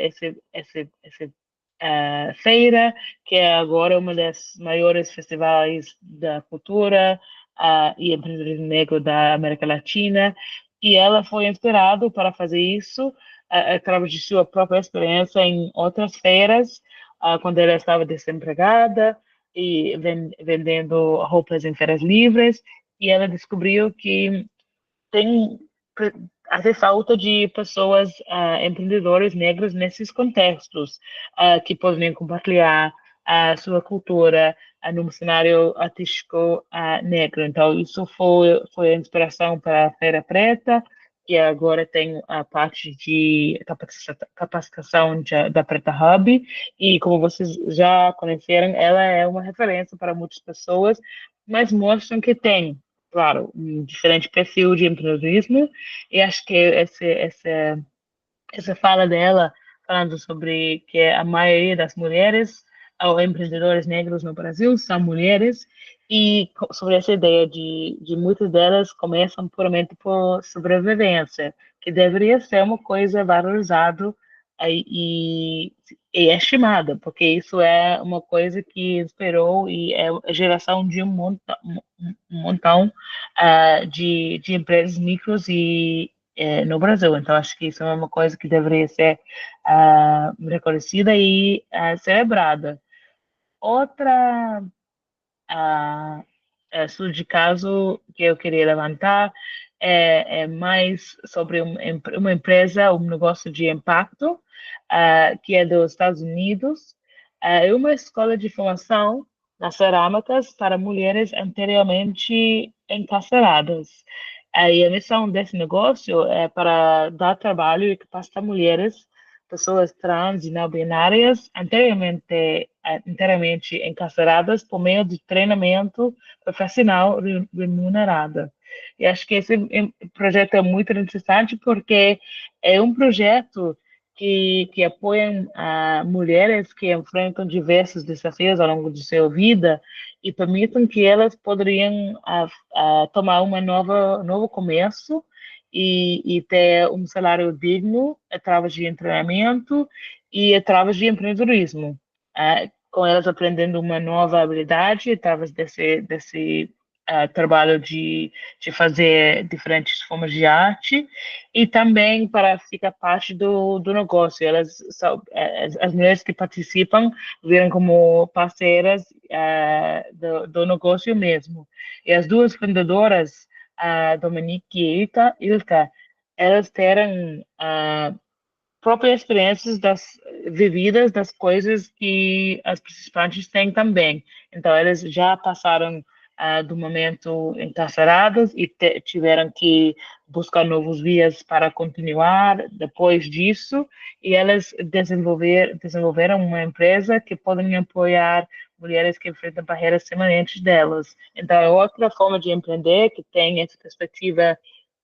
S1: feira, que é agora uma das maiores festivais da cultura e empreendedorismo negro da América Latina, e ela foi inspirada para fazer isso através de sua própria experiência em outras feiras, quando ela estava desempregada e vendendo roupas em feiras livres, e ela descobriu que tem hace falta de pessoas empreendedoras negras nesses contextos que podem compartilhar a sua cultura no cenário artístico negro. Então, isso foi a inspiração para a Feira Preta, que agora tem a parte de capacitação da Preta Hub, e como vocês já conheceram, ela é uma referência para muitas pessoas, mas mostram que tem, claro, um diferente perfil de empreendedorismo, e acho que essa fala dela, falando sobre que a maioria das mulheres ou empreendedores negros no Brasil são mulheres, e sobre essa ideia de muitas delas começam puramente por sobrevivência, que deveria ser uma coisa valorizada e estimada, porque isso é uma coisa que inspirou e é a geração de um montão de empresas micros no Brasil. Então, acho que isso é uma coisa que deveria ser reconhecida e celebrada. Outra estudo de caso que eu queria levantar é mais sobre uma empresa, um negócio de impacto, que é dos Estados Unidos. É uma escola de formação nas cerâmicas para mulheres anteriormente encarceradas. E a missão desse negócio é para dar trabalho e capacitar mulheres, pessoas trans e não binárias inteiramente encarceradas por meio de treinamento profissional remunerado. E acho que esse projeto é muito interessante porque é um projeto que apoia mulheres que enfrentam diversos desafios ao longo de sua vida e permitem que elas poderiam tomar novo começo e ter um salário digno através de treinamento e através de empreendedorismo, com elas aprendendo uma nova habilidade através desse trabalho de fazer diferentes formas de arte e também para ficar parte do negócio. As mulheres que participam viram como parceiras do negócio mesmo. E as duas fundadoras, a Dominique e Ilka, elas terão próprias experiências vividas das coisas que as participantes têm também. Então, elas já passaram do momento encarceradas e tiveram que buscar novos vias para continuar depois disso, e elas desenvolveram uma empresa que podem apoiar mulheres que enfrentam barreiras semelhantes delas. Então, é outra forma de empreender que tem essa perspectiva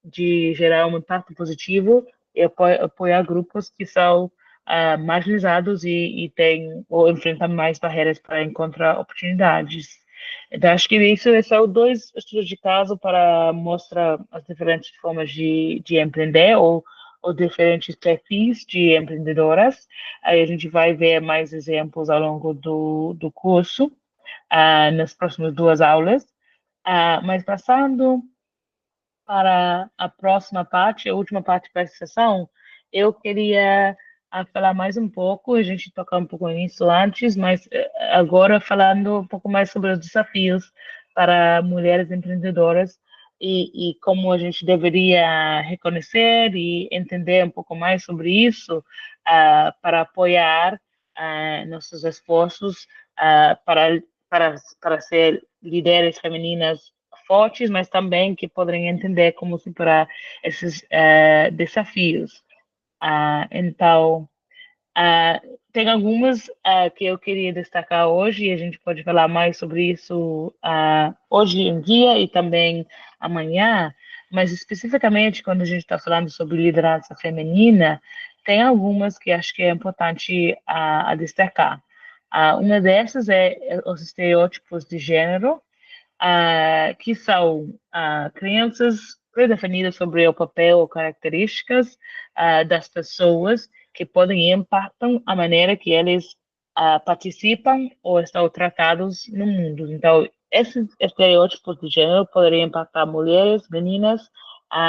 S1: de gerar um impacto positivo e apoiar grupos que são marginalizados e têm ou enfrentam mais barreiras para encontrar oportunidades. Então, acho que isso são dois estudos de caso para mostrar as diferentes formas de empreender ou diferentes perfis de empreendedoras. Aí a gente vai ver mais exemplos ao longo do curso, nas próximas duas aulas. Mas passando para a próxima parte, a última parte da sessão, eu queria a falar mais um pouco, a gente tocou um pouco nisso antes, mas agora falando um pouco mais sobre os desafios para mulheres empreendedoras e como a gente deveria reconhecer e entender um pouco mais sobre isso para apoiar nossos esforços para ser líderes femininas fortes, mas também que poderem entender como superar esses desafios. Então, ah, tem algumas que eu queria destacar hoje, e a gente pode falar mais sobre isso hoje em dia e também amanhã, mas especificamente quando a gente está falando sobre liderança feminina, tem algumas que acho que é importante a destacar. Uma dessas é os estereótipos de gênero, que são crenças predefinidas sobre o papel ou características das pessoas que podem impactar a maneira que eles participam ou estão tratados no mundo. Então, esses estereótipos de gênero poderiam impactar mulheres, meninas,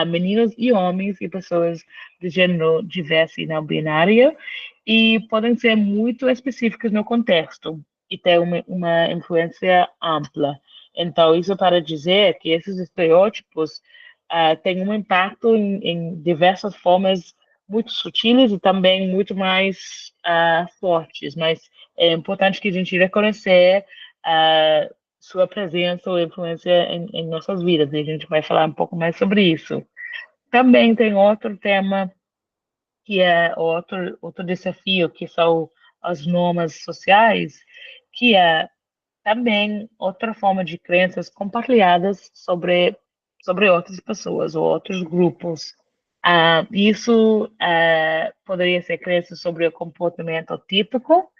S1: meninos e homens e pessoas de gênero diverso e não binário, e podem ser muito específicos no contexto e ter uma influência ampla. Então, isso para dizer que esses estereótipos têm um impacto em diversas formas muito sutis e também muito mais fortes, mas é importante que a gente reconhecer sua presença ou influência em nossas vidas, e a gente vai falar um pouco mais sobre isso. Também tem outro tema que é outro desafio, que são as normas sociais, que é também outra forma de crenças compartilhadas sobre outras pessoas ou outros grupos. Isso poderia ser crenças sobre o comportamento típico,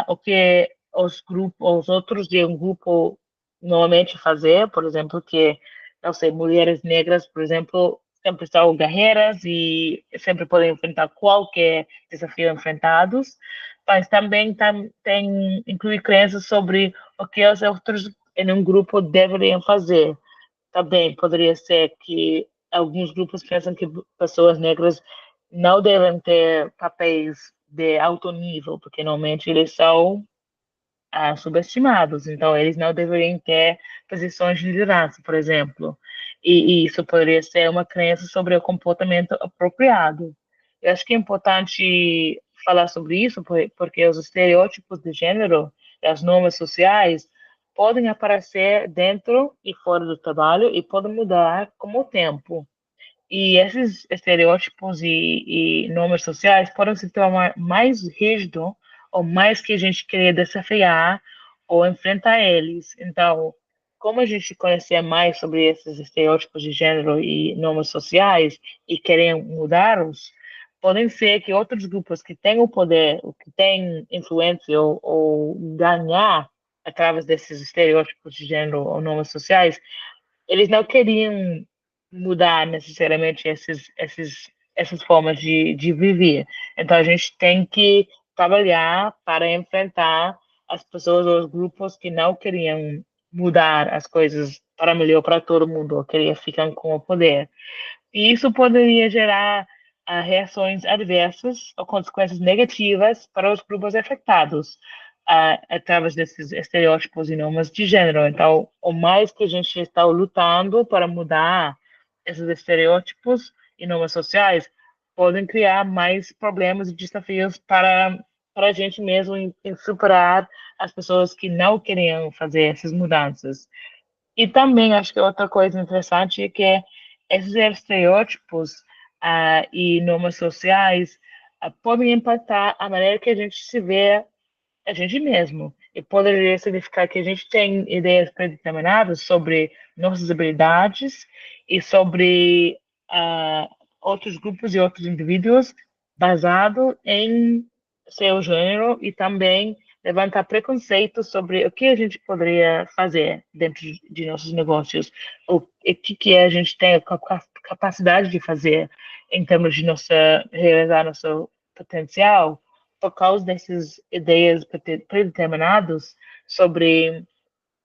S1: o que os outros de um grupo normalmente fazer, por exemplo, que, não sei, mulheres negras, por exemplo, sempre são guerreiras e sempre podem enfrentar qualquer desafio enfrentados, mas também inclui crenças sobre o que os outros em um grupo deveriam fazer. Também poderia ser que alguns grupos pensam que pessoas negras não devem ter papéis de alto nível, porque normalmente eles são subestimados, então eles não deveriam ter posições de liderança, por exemplo. E isso poderia ser uma crença sobre o comportamento apropriado. Eu acho que é importante falar sobre isso, porque os estereótipos de gênero e as normas sociais podem aparecer dentro e fora do trabalho e podem mudar com o tempo. E esses estereótipos e normas sociais podem se tornar mais rígidos ou mais que a gente querer desafiar ou enfrentar eles. Então, como a gente conhecer mais sobre esses estereótipos de gênero e normas sociais e querer mudá-los, podem ser que outros grupos que têm o poder, ou que têm influência ou ganhar através desses estereótipos de gênero ou normas sociais, eles não queriam mudar necessariamente essas formas de viver. Então, a gente tem que trabalhar para enfrentar as pessoas ou os grupos que não queriam mudar as coisas para melhor para todo mundo, ou queriam ficar com o poder. E isso poderia gerar reações adversas ou consequências negativas para os grupos afetados, através desses estereótipos e normas de gênero. Então, o mais que a gente está lutando para mudar esses estereótipos e normas sociais, podem criar mais problemas e desafios para a gente mesmo em superar as pessoas que não queriam fazer essas mudanças. E também acho que outra coisa interessante é que esses estereótipos e normas sociais podem impactar a maneira que a gente se vê a gente mesmo. E poderia significar que a gente tem ideias predeterminadas sobre nossas habilidades e sobre outros grupos e outros indivíduos basado em seu gênero e também levantar preconceitos sobre o que a gente poderia fazer dentro de nossos negócios, o que a gente tem a capacidade de fazer em termos de realizar nosso potencial por causa dessas ideias predeterminadas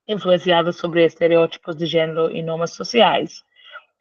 S1: influenciadas sobre estereótipos de gênero e normas sociais.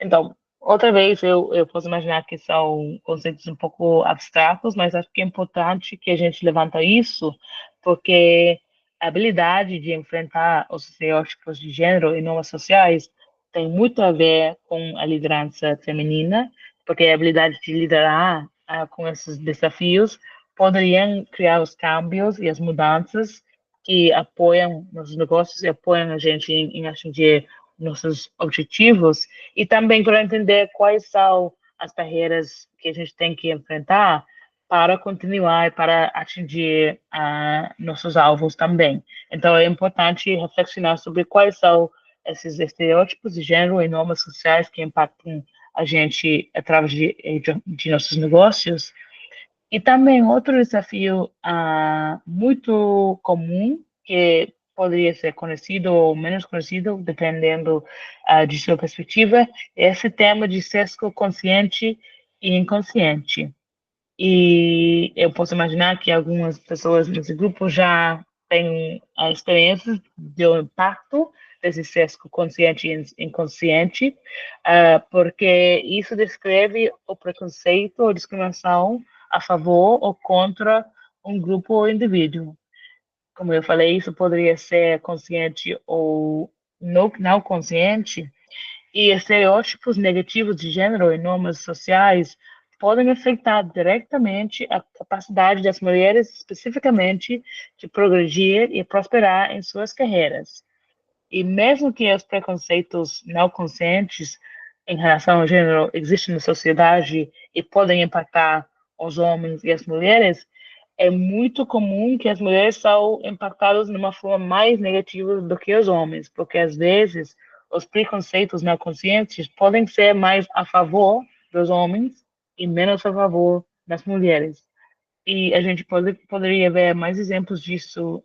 S1: Então, outra vez, eu posso imaginar que são conceitos um pouco abstratos, mas acho que é importante que a gente levanta isso, porque a habilidade de enfrentar os estereótipos de gênero em normas sociais tem muito a ver com a liderança feminina, porque a habilidade de liderar com esses desafios poderiam criar os cambios e as mudanças que apoiam nossos negócios e apoiam a gente em atingir nossos objetivos e também para entender quais são as barreiras que a gente tem que enfrentar para continuar e para atingir nossos alvos também. Então, é importante reflexionar sobre quais são esses estereótipos de gênero e normas sociais que impactam a gente através de nossos negócios. E também outro desafio muito comum, que poderia ser conhecido ou menos conhecido, dependendo de sua perspectiva, é esse tema de sesgo consciente e inconsciente. E eu posso imaginar que algumas pessoas nesse grupo já têm a experiência do impacto desse sesgo consciente e inconsciente, porque isso descreve o preconceito ou discriminação a favor ou contra um grupo ou indivíduo. Como eu falei, isso poderia ser consciente ou não consciente, e estereótipos negativos de gênero e normas sociais podem afetar diretamente a capacidade das mulheres, especificamente, de progredir e prosperar em suas carreiras. E mesmo que os preconceitos não conscientes em relação ao gênero existem na sociedade e podem impactar os homens e as mulheres, é muito comum que as mulheres são impactadas de uma forma mais negativa do que os homens, porque às vezes os preconceitos não conscientes podem ser mais a favor dos homens e menos a favor das mulheres. E a gente poderia ver mais exemplos disso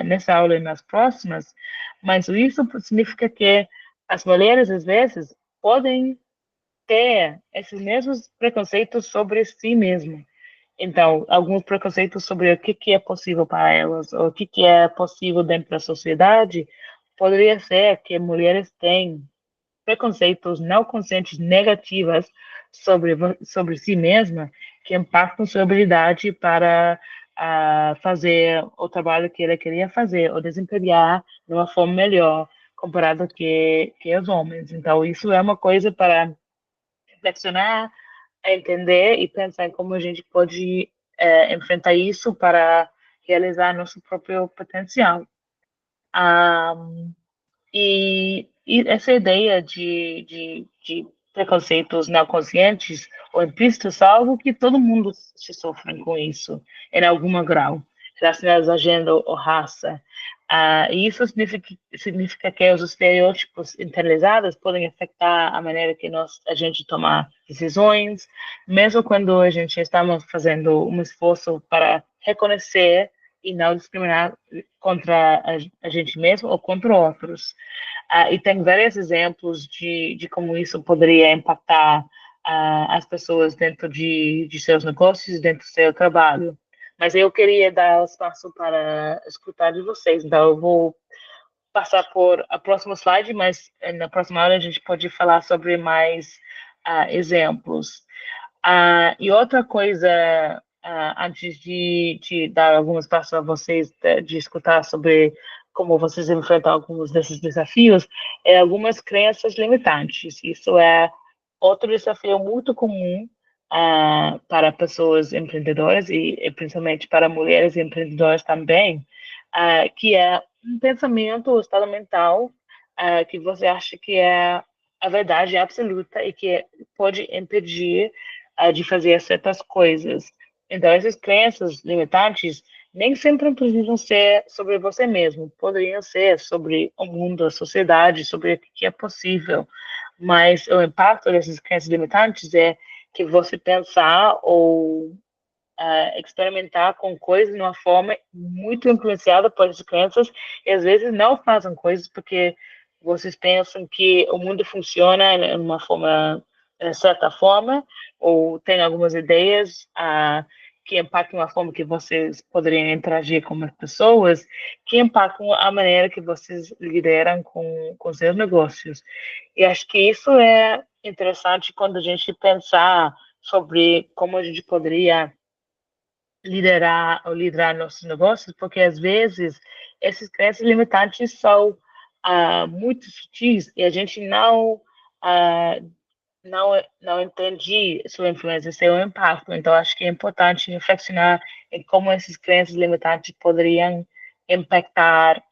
S1: nessa aula e nas próximas, mas isso significa que as mulheres, às vezes, podem ter esses mesmos preconceitos sobre si mesmas. Então, alguns preconceitos sobre o que é possível para elas, ou o que é possível dentro da sociedade, poderia ser que mulheres têm preconceitos não conscientes negativas sobre si mesma, que impactam sua habilidade para fazer o trabalho que ela queria fazer, ou desempenhar de uma forma melhor comparado que os homens. Então, isso é uma coisa para reflexionar, entender e pensar em como a gente pode enfrentar isso para realizar nosso próprio potencial. Ah, e essa ideia de preconceitos não conscientes ou implícitos é algo que todo mundo se sofre com isso, em algum grau, relacionados a gênero ou raça. E isso significa que os estereótipos internalizados podem afetar a maneira que a gente toma decisões, mesmo quando a gente está fazendo um esforço para reconhecer e não discriminar contra a gente mesmo ou contra outros. E tem vários exemplos de como isso poderia impactar as pessoas dentro de seus negócios, dentro do seu trabalho. Mas eu queria dar espaço para escutar de vocês, então eu vou passar por a próxima slide, mas na próxima aula a gente pode falar sobre mais exemplos. E outra coisa, antes de dar alguns passos a vocês, de escutar sobre como vocês enfrentam alguns desses desafios, é algumas crenças limitantes. Isso é outro desafio muito comum para pessoas empreendedoras e principalmente para mulheres empreendedoras também, que é um pensamento, um estado mental que você acha que é a verdade absoluta e que pode impedir de fazer certas coisas. Então, essas crenças limitantes nem sempre precisam ser sobre você mesmo, poderiam ser sobre o mundo, a sociedade, sobre o que é possível. Mas o impacto dessas crenças limitantes é que você pensar ou experimentar com coisas de uma forma muito influenciada por essas crenças e às vezes não fazem coisas porque vocês pensam que o mundo funciona de uma forma, certa forma, ou tem algumas ideias que impactam a forma que vocês poderiam interagir com as pessoas, que impactam a maneira que vocês lideram com seus negócios. E acho que isso é interessante quando a gente pensar sobre como a gente poderia liderar nossos negócios, porque às vezes esses crenças limitantes são muito sutis e a gente ah, não entende sua influência, seu impacto. Então, acho que é importante reflexionar em como esses crenças limitantes poderiam impactar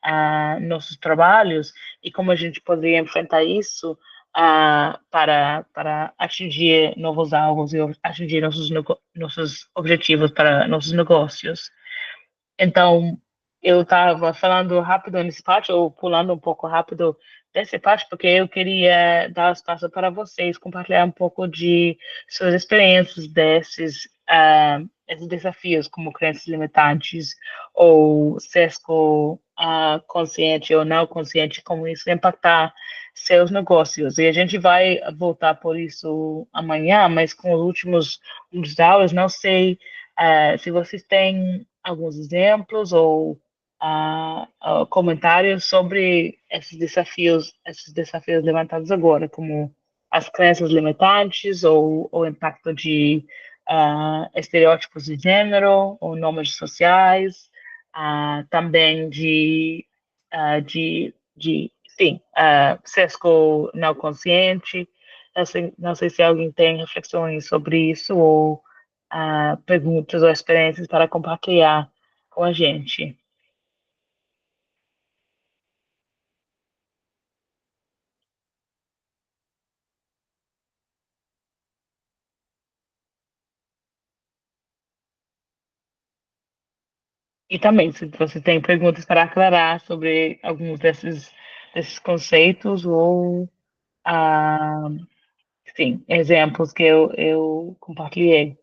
S1: nossos trabalhos e como a gente poderia enfrentar isso para atingir novos alvos e atingir nossos objetivos para nossos negócios. Então, eu estava falando rápido nesse parte, ou pulando um pouco rápido dessa parte, porque eu queria dar espaço para vocês compartilhar um pouco de suas experiências esses desafios, como crenças limitantes, ou sesgo consciente ou não consciente, como isso impactar seus negócios. E a gente vai voltar por isso amanhã, mas com os últimos aulas, não sei se vocês têm alguns exemplos ou comentários sobre esses desafios levantados agora, como as crenças limitantes ou o impacto de estereótipos de gênero ou normas sociais, também sim, sesgo não consciente. Não sei se alguém tem reflexões sobre isso ou perguntas ou experiências para compartilhar com a gente. E também, se você tem perguntas para aclarar sobre alguns desses conceitos ou, ah, sim, exemplos que eu compartilhei.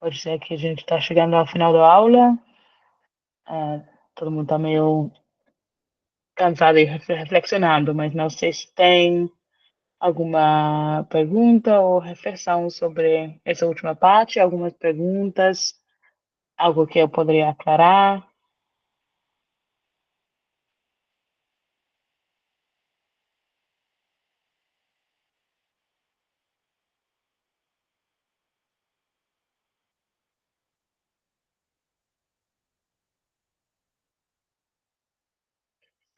S1: Pode ser que a gente está chegando ao final da aula, ah, todo mundo está meio cansado e reflexionando, mas não sei se tem alguma pergunta ou reflexão sobre essa última parte, algumas perguntas, algo que eu poderia aclarar.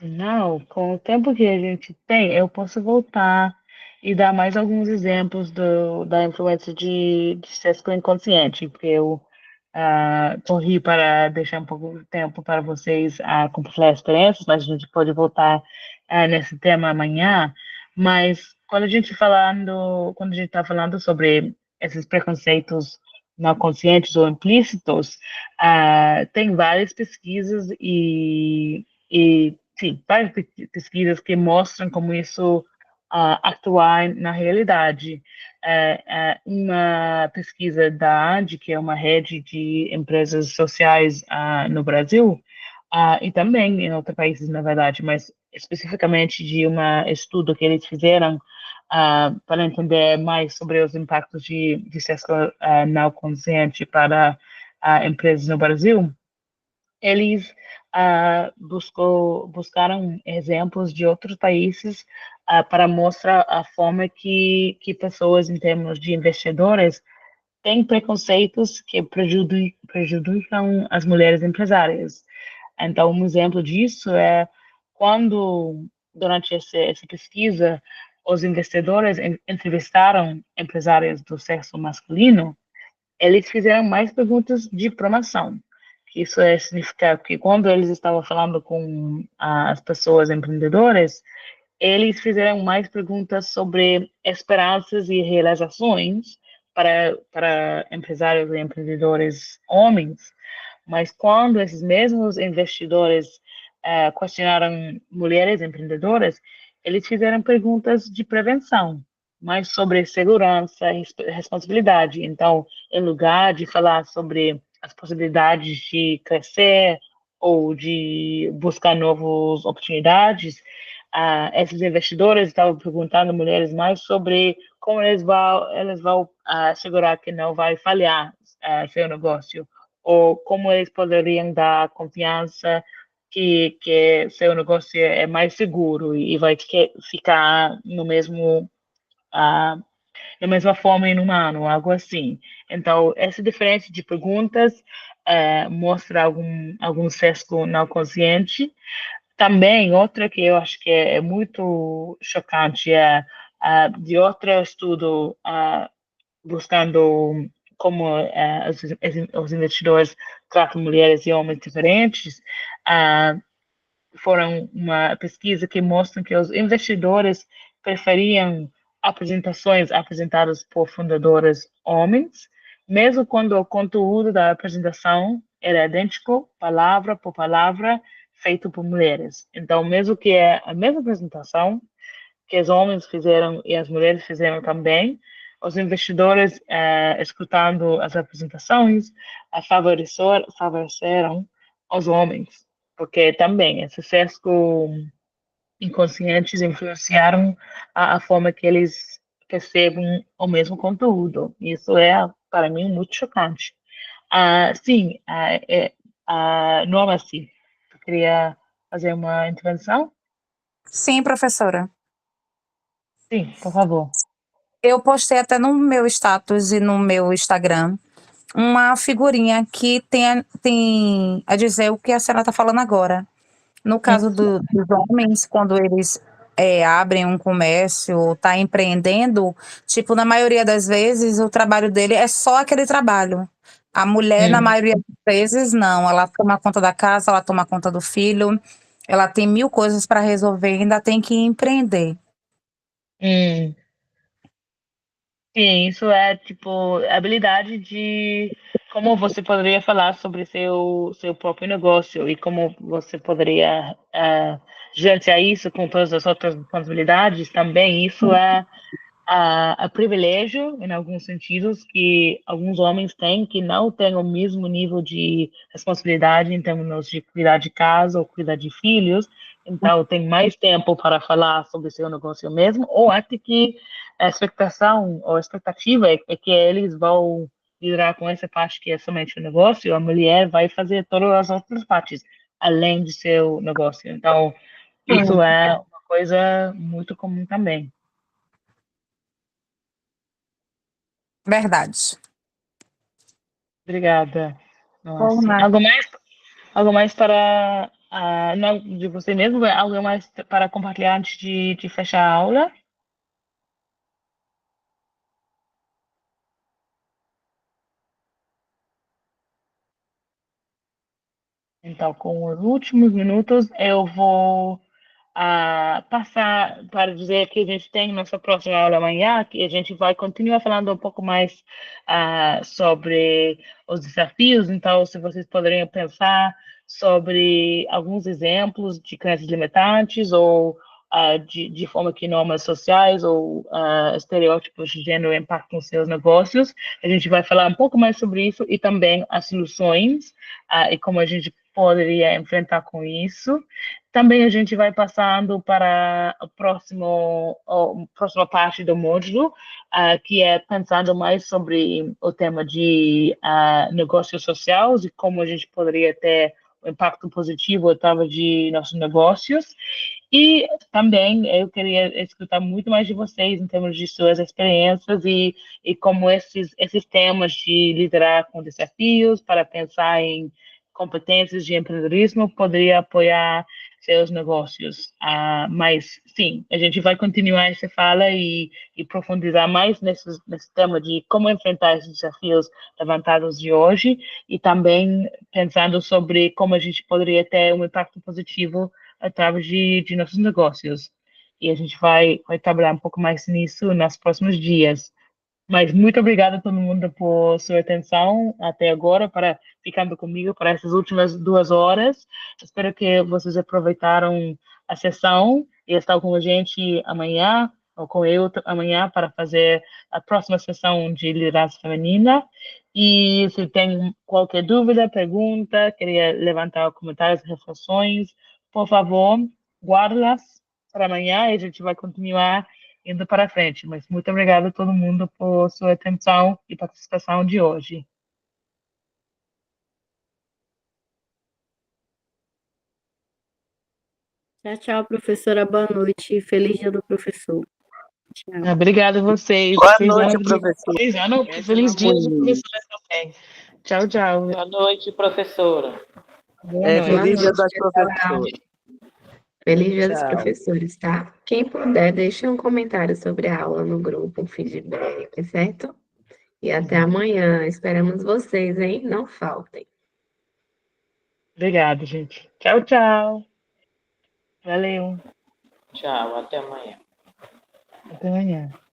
S1: Não, com o tempo que a gente tem, eu posso voltar e dar mais alguns exemplos da influência de sesgo inconsciente, porque eu corri para deixar um pouco de tempo para vocês compartilhar experiências, mas a gente pode voltar nesse tema amanhã. Mas quando a gente está falando sobre esses preconceitos não conscientes ou implícitos, tem várias pesquisas e sim, várias pesquisas que mostram como isso atua na realidade. Uma pesquisa da AD, que é uma rede de empresas sociais no Brasil, e também em outros países, na verdade, mas especificamente de um estudo que eles fizeram para entender mais sobre os impactos de sexo não consciente para empresas no Brasil. Eles buscaram exemplos de outros países para mostrar a forma que pessoas, em termos de investidores, têm preconceitos que prejudicam as mulheres empresárias. Então, um exemplo disso é quando, durante essa pesquisa, os investidores entrevistaram empresárias do sexo masculino, eles fizeram mais perguntas de promoção. Isso significa que quando eles estavam falando com as pessoas empreendedoras, eles fizeram mais perguntas sobre esperanças e realizações para empresários e empreendedores homens, mas quando esses mesmos investidores questionaram mulheres empreendedoras, eles fizeram perguntas de prevenção, mais sobre segurança e responsabilidade. Então, em lugar de falar sobre as possibilidades de crescer ou de buscar novas oportunidades, esses investidores estavam perguntando a mulheres mais sobre como eles vão assegurar que não vai falhar seu negócio, ou como eles poderiam dar confiança que seu negócio é mais seguro e vai ficar no mesmo, uh, da mesma forma em um ano, algo assim. Então, essa diferença de perguntas mostra algum sesgo não consciente. Também, outra que eu acho que é muito chocante é de outro estudo buscando como os investidores tratam mulheres e homens diferentes, foram uma pesquisa que mostra que os investidores preferiam apresentações apresentadas por fundadores homens, mesmo quando o conteúdo da apresentação era idêntico, palavra por palavra, feito por mulheres. Então, mesmo que é a mesma apresentação que os homens fizeram e as mulheres fizeram também, os investidores, escutando as apresentações, favoreceram os homens, porque também esse sesgo inconscientes influenciaram a forma que eles percebem o mesmo conteúdo. Isso é, para mim, muito chocante. Sim, Norma, sim, eu queria fazer uma intervenção?
S4: Sim, professora.
S1: Sim, por favor.
S4: Eu postei até no meu status e no meu Instagram uma figurinha que tem a dizer o que a senhora está falando agora. No caso dos homens, quando eles abrem um comércio ou tá empreendendo, tipo, na maioria das vezes, o trabalho dele é só aquele trabalho. A mulher, na maioria das vezes, não. Ela toma conta da casa, ela toma conta do filho, ela tem 1000 coisas para resolver, ainda tem que empreender.
S1: Hum. Sim, isso é tipo habilidade de como você poderia falar sobre seu próprio negócio e como você poderia gerenciar isso com todas as outras responsabilidades também. Isso é a privilégio, em alguns sentidos, que alguns homens têm que não têm o mesmo nível de responsabilidade em termos de cuidar de casa ou cuidar de filhos, então tem mais tempo para falar sobre seu negócio mesmo, ou até que a expectação ou a expectativa é que eles vão lidar com essa parte que é somente o negócio, a mulher vai fazer todas as outras partes, além de seu negócio. Então, isso é uma coisa muito comum também.
S4: Verdade.
S1: Obrigada. Não,
S4: Por
S1: assim,
S4: nada.
S1: algo mais para não de você mesmo, algo mais para compartilhar antes de fechar a aula? Então, com os últimos minutos, eu vou passar para dizer que a gente tem nossa próxima aula amanhã, que a gente vai continuar falando um pouco mais sobre os desafios. Então, se vocês poderiam pensar sobre alguns exemplos de crenças limitantes ou de forma que normas sociais ou estereótipos de gênero impactam seus negócios. A gente vai falar um pouco mais sobre isso e também as soluções e como a gente poderia enfrentar com isso. Também a gente vai passando para a próxima parte do módulo, que é pensando mais sobre o tema de negócios sociais e como a gente poderia ter um impacto positivo através de nossos negócios. E também eu queria escutar muito mais de vocês em termos de suas experiências e como esses temas de liderar com desafios, para pensar em competências de empreendedorismo, poderia apoiar seus negócios. Mas, sim, a gente vai continuar essa fala e profundizar mais nesse tema de como enfrentar esses desafios levantados de hoje e também pensando sobre como a gente poderia ter um impacto positivo através de nossos negócios. e a gente vai trabalhar um pouco mais nisso nos próximos dias. Mas muito obrigada a todo mundo por sua atenção até agora, para ficando comigo para essas últimas 2 horas. Espero que vocês aproveitaram a sessão e estão com a gente amanhã, ou com eu amanhã, para fazer a próxima sessão de liderança feminina. E se tem qualquer dúvida, pergunta, queria levantar comentários, reflexões, por favor, guarde-las para amanhã e a gente vai continuar indo para frente. Mas muito obrigada a todo mundo por sua atenção e participação de hoje.
S2: Tchau, tchau, professora. Boa noite. Feliz dia do professor. Tchau.
S1: Obrigada a vocês.
S4: Boa
S1: Feliz
S4: noite,
S1: ano,
S4: professor.
S1: feliz dia dos professores também. Tchau, tchau.
S5: Boa noite, professora.
S1: Boa noite.
S4: Feliz dia
S2: noite,
S4: das
S2: tchau.
S4: professoras.
S2: Feliz dia dos
S4: Tchau.
S2: professores, tá? Quem puder, deixe um comentário sobre a aula no grupo, um feedback, certo? E até amanhã. Esperamos vocês, hein? Não faltem.
S1: Obrigada, gente. Tchau, tchau. Valeu.
S5: Tchau, até amanhã.
S1: Até amanhã.